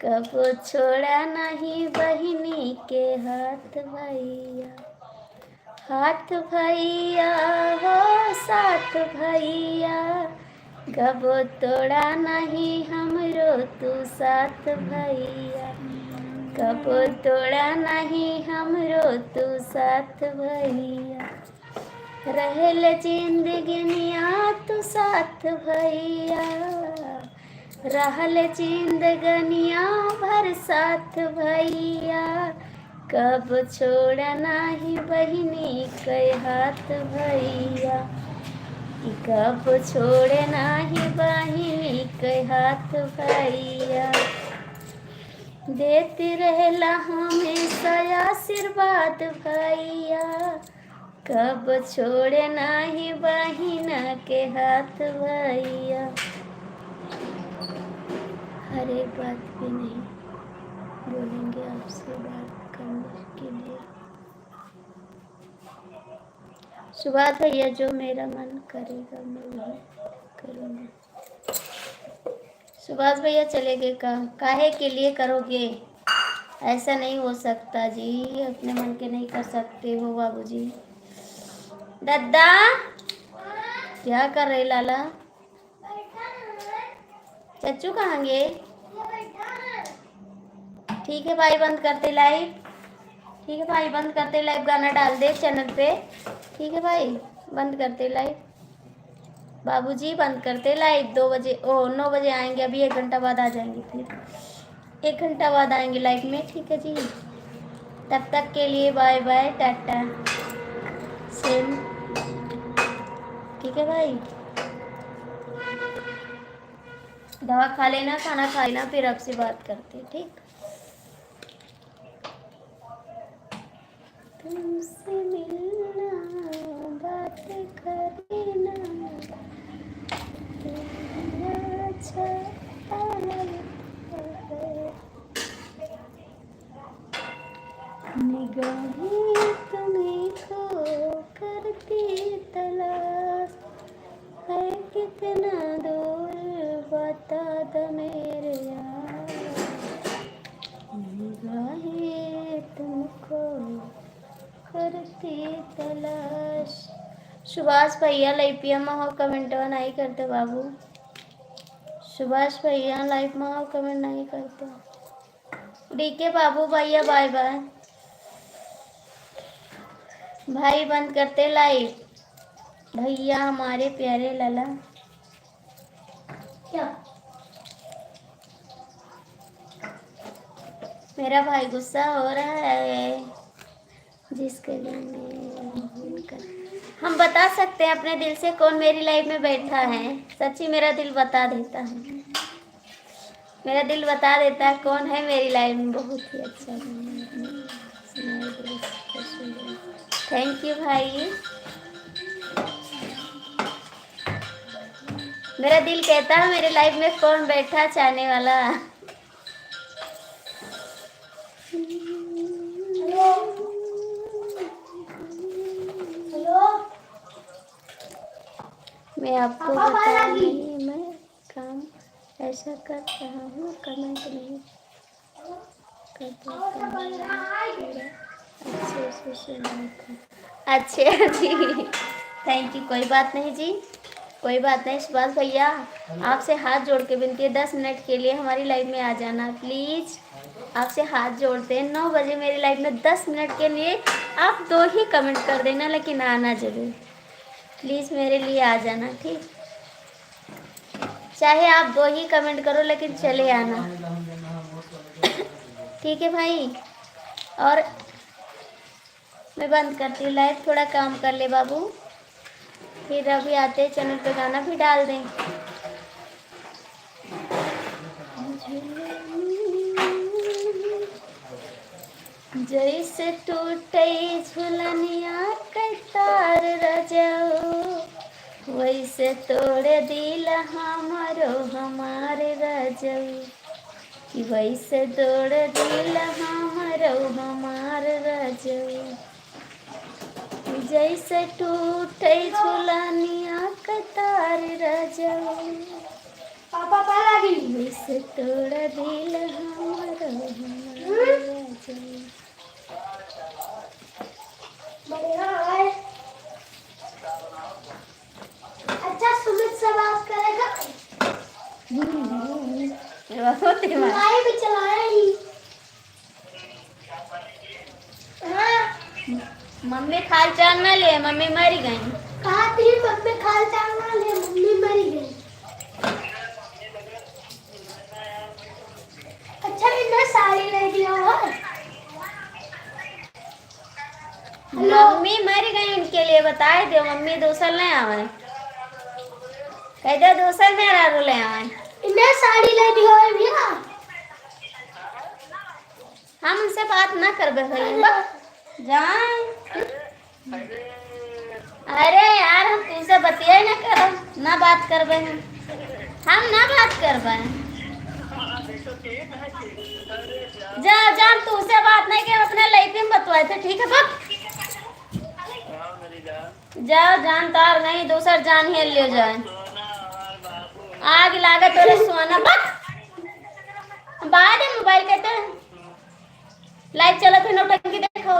कब छोड़ा नहीं बहिनी के हाथ भैया, हाथ भैया हो साथ भैया, कब तोड़ा नहीं हमरो तू साथ भैया, कब तोड़ा नहीं हमरो तू साथ भैया, रहल जिंदगनिया तू साथ भैया, रहल जिंदगनिया भर साथ भैया, कब छोड़ा नाही बहिनी के हाथ भैया, कब छोड़े नाही बहिनी के हाथ भैया, देती रहला हमेशा आशीर्वाद भैया, कब छोड़े नाही बहिना के हाथ भैया। हर एक बात भी नहीं बोलेंगे आपसे बात करने के लिए। सुभाष भैया जो मेरा मन करेगा मैं वही करूँगा। सुभाष भैया चले गए काहे के लिए करोगे? ऐसा नहीं हो सकता जी, अपने मन के नहीं कर सकते हो बाबूजी। दादा क्या कर रहे लाला? चच्चू कहाँ गए? ठीक है भाई बंद करते लाइव, ठीक है भाई बंद करते लाइव, गाना डाल दे चैनल पे। ठीक है भाई बंद करते लाइव, बाबूजी बंद करते लाइव। 2 बजे 9 बजे आएंगे, अभी 1 घंटा बाद आ जाएंगे, फिर 1 घंटा बाद आएंगे लाइव में। ठीक है जी, तब तक के लिए बाय बाय टाटा सेम। ठीक है भाई। दवा खा लेना, खाना खा लेना, फिर आपसे बात करते हैं, ठीक। तुमसे मिलना, बात करना, तेरा अच्छा लगता है। निगाहें तुम्हें खो करती तलाश है, कितना दूर बता दो मेरे यार। निगाहें तुमको करती तलाश। सुभाष भैया लाइव पिया में हो, कमेंट नहीं करते बाबू। सुभाष भैया लाइव में हो, कमेंट नहीं करते। डीके बाबू भैया बाय बाय। भाई बंद करते लाइव। भैया हमारे प्यारे लाला। क्या? मेरा भाई गुस्सा हो रहा है, जिसके लिए हम बता सकते हैं अपने दिल से कौन मेरी लाइफ में बैठा है। सच्ची मेरा दिल बता देता है, मेरा दिल बता देता है कौन है मेरी लाइफ में। बहुत ही अच्छा, थैंक यू भाई। मेरा दिल कहता है मेरी लाइफ में कौन बैठा चाहने वाला। हेलो हेलो, मैं आपको पापा बता बाहर आ गई। नहीं, मैं काम ऐसा कर रहा हूँ, कमेंट नहीं करता अच्छे से सुना था। अच्छा जी, थैंक यू। कोई बात नहीं जी, कोई बात नहीं। सुभाष भैया आपसे हाथ जोड़ के विनती है, 10 मिनट के लिए हमारी लाइफ में आ जाना प्लीज़। आपसे हाथ जोड़ते हैं, 9 बजे मेरी लाइफ में 10 मिनट के लिए आप 2 ही कमेंट कर देना, लेकिन आना जरूर प्लीज़, मेरे लिए आ जाना, ठीक। चाहे आप 2 ही कमेंट करो, लेकिन चले आना, ठीक है भाई। और मैं बंद करती हूँ लाइव, थोड़ा काम कर ले बाबू, फिर अभी आते चैनल पे गाना भी डाल दें। जैसे टूटे झुलनिया के तार रजऊ, वैसे तोड़े दिल हमारो हमारे रजऊ, कि वैसे तोड़ दिल हमारो हमार रजऊ। जैसे टूटे झुलनिया के तार रजऊ, पापा बाहर आ गई। वैसे तोड़ दिल हमारो हमार रजऊ। बढ़िया है। अच्छा सुमित से बात करेगा। तुम्हारी भी चला रही। हाँ, मम्मी खाल चाल ना ले, मम्मी मरी गई। कहा थी मम्मी खाल चाल ना ले, मम्मी मरी गई। अच्छा इन्हें साड़ी ले दिया हो। मम्मी मर गई, उनके लिए बताए दो, मम्मी दूसर ले आवे, कह दो दूसर मेरा रो ले आवे। इन्हें साड़ी ले दी हो भैया। हम उनसे बात ना करबे भैया जान। अरे यार हम तुमसे बतिया ना करब, ना बात करबे, हम ना बात करबे। जा जान तुमसे बात नहीं के अपने लड़के में बतवाए थे, ठीक है बक। जाओ जान, तार नहीं दूसर जान ही लियो जाए, आग लागे तोरे सोना बक। बाद में मोबाइल कहते हैं लाइव चला थे, नौटंकी देखो।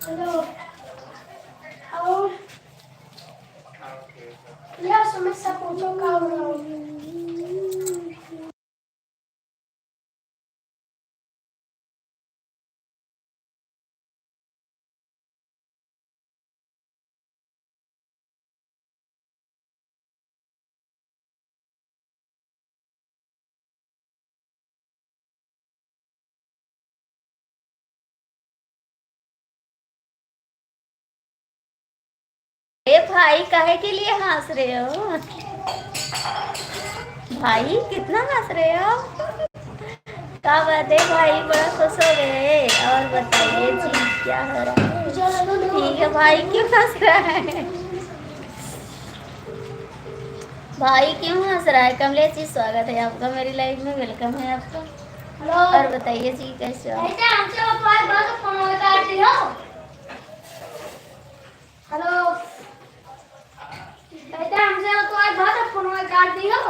हेलो आओ। या सुमित से पूछो का हो रहा है। भाई काहे के लिए हंस रहे हो? भाई कितना हंस रहे हो? क्या बात है भाई, बड़ा खुश हो गए। और बताइए जी क्या हो रहा है? ठीक है, भाई क्यों हंस रहा है? भाई क्यों हंस रहा है? कमलेश जी स्वागत है आपका मेरी लाइफ में, वेलकम है आपका। हेलो और बताइए जी कैसे हो? बेटा हमसे वो तुम्हारे बात फोन काटती हो। हेलो बेटा हमसे वो तुम्हारे बात फोन काटती हो।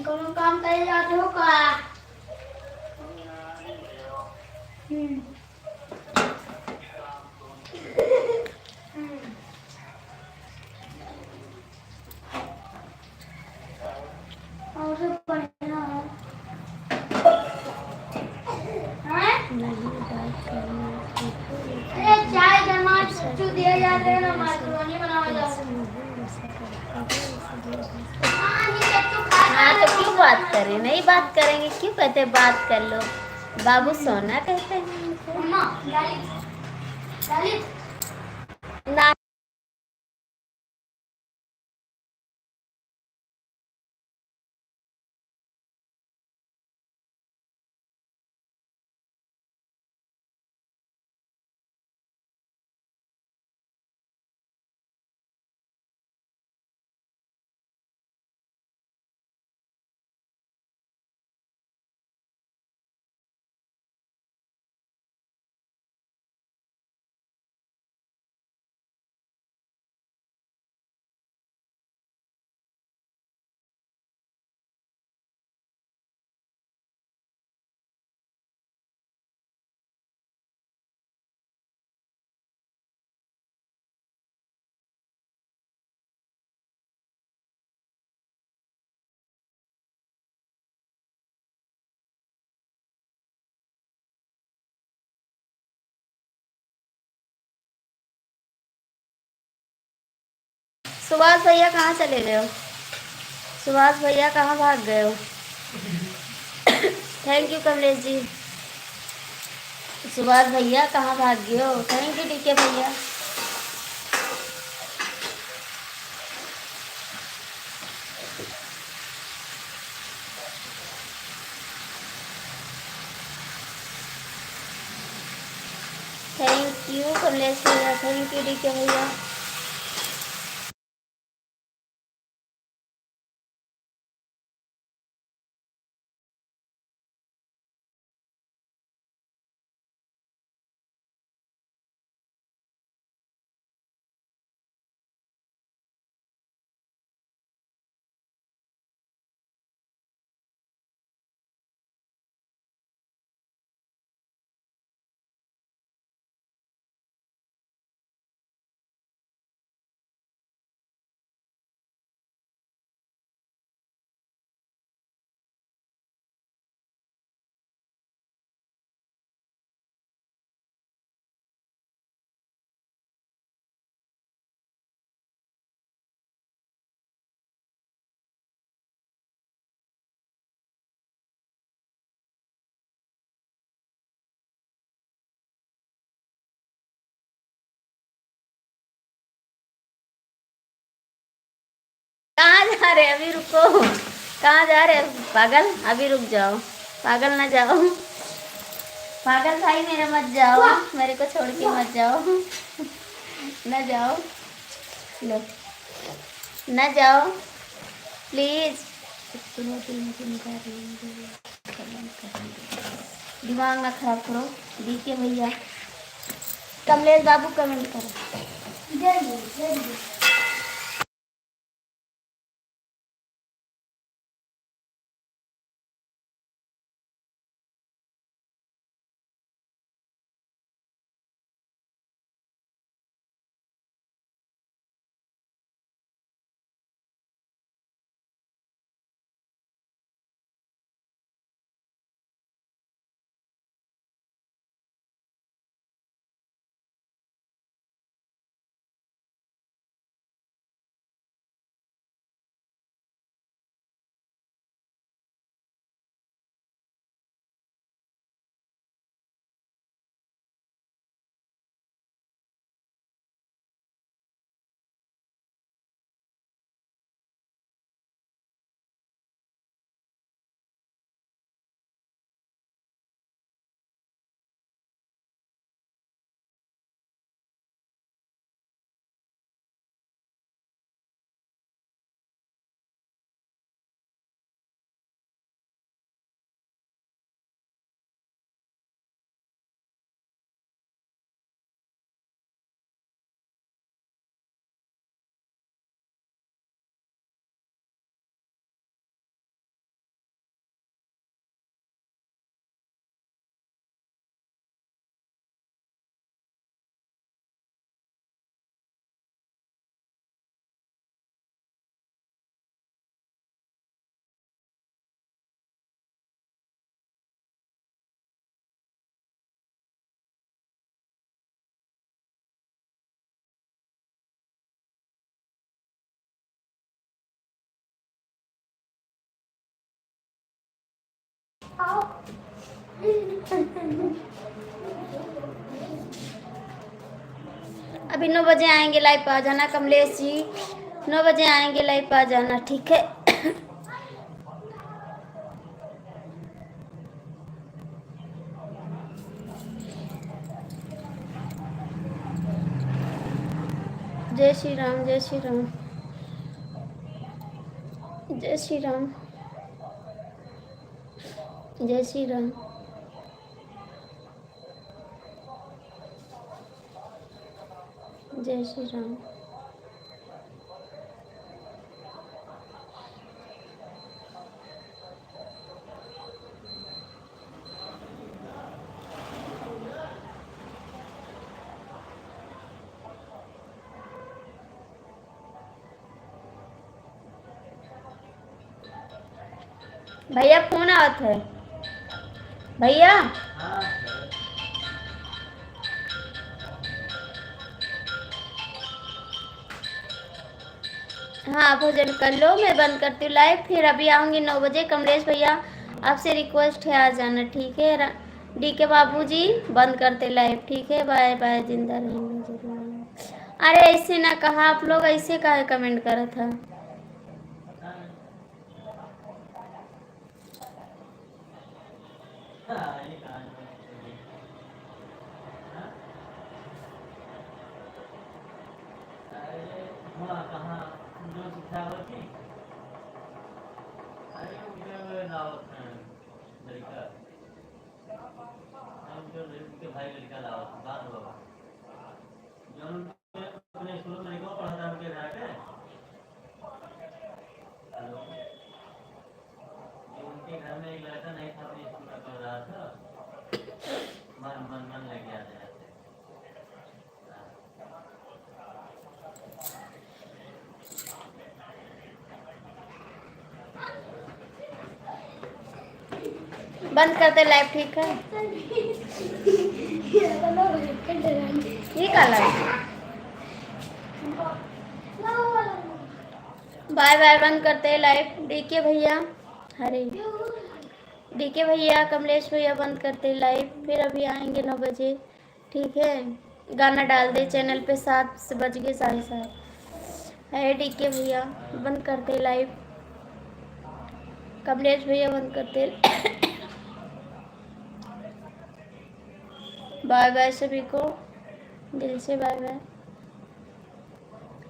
कोनो काम करे जाते हो का? हम्म और सब बढ़िया है। हैं? अरे चाय जमा चू दिया जाते हैं ना, माइक्रोनी बनावा जाते हैं। ये चच्चू हाँ खाता तो क्यों बात करें? नहीं बात करेंगे क्यों? कहते बात कर लो। बाबू सोना कहते हैं उनको। मम्मा गाली गाली ना सुभाष भैया कहाँ चले गए हो? सुभाष भैया कहाँ भाग गए हो? Thank you Kamlesh ji. सुभाष भैया कहाँ भाग गए हो? थैंक यू डीके भैया। थैंक यू कमलेश भैया, थैंक यू डीके भैया। कहाँ जा रहे? अभी रुको। कहाँ जा रहे पागल? अभी रुक जाओ, पागल ना जाओ। पागल भाई मेरा मत जाओ, मेरे को छोड़ के मत जाओ। ना जाओ, लो ना जाओ प्लीज। दिमाग ना खराब करो डीके भैया। कमलेश बाबू कमेंट करो। जल्दी जल्दी आओ अभी 9 बजे आएंगे, लाइव पे आ जाना कमलेश जी। 9 बजे आएंगे, लाइव पे आ जाना, ठीक है। जय श्री राम, जय श्री राम, जय श्री राम, जय श्री राम। जय श्री राम। भैया फोन आवत है भैया। हाँ हाँ भोजन कर लो, मैं बंद करती हूँ लाइव, फिर अभी आऊँगी 9 बजे। कमलेश भैया आपसे रिक्वेस्ट है आ जाना, ठीक है। डी के बाबू जी बंद करते लाइव, ठीक है। बाय बाय, जिंदा रहेंगे जरूर। अरे ऐसे ना कहा, आप लोग ऐसे काहे कमेंट करा था। ये कहाँ है? हाँ? अरे वहाँ कहाँ जो शिक्षा होती, अरे उनके दावत है लड़का, हम जो उनके भाई लड़का दावत बात बाबा जो उनके अपने स्कूल में लड़का पढ़ा था उनके घर के। हेलो, जो उनके घर में एक लड़का नहीं था, अपने स्कूल में पढ़ रहा था, मन मन मन लग गया था। बंद करते लाइव, ठीक है। ये काला है। बाय बाय, बंद करते हैं लाइव। डीके भैया, हरे डीके भैया, कमलेश भैया बंद करते हैं लाइव, फिर अभी आएंगे 9 बजे, ठीक है। गाना डाल दे चैनल पे, 7 बज गए, 7:30 है। डीके भैया बंद करते लाइव, कमलेश भैया बंद करते। बाय बाय सभी को, दिल से बाय बाय।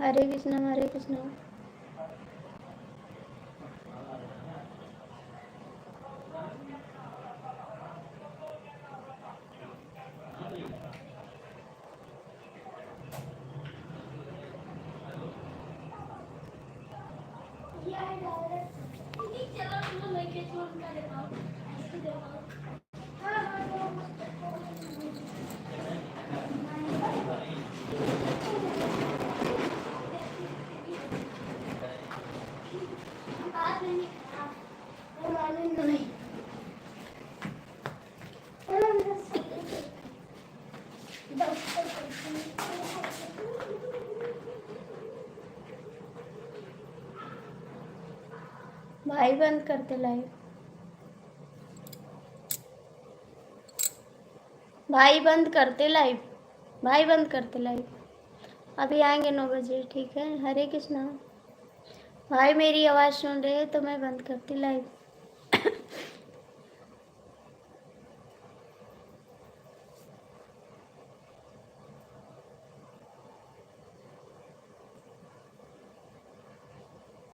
हरे कृष्णा, हरे कृष्णा। भाई बंद करते लाइव, भाई बंद करते लाइव, भाई बंद करते लाइव। अभी आएंगे 9 बजे, ठीक है। हरे कृष्णा। भाई मेरी आवाज़ सुन रहे हैं तो मैं बंद करती लाइव।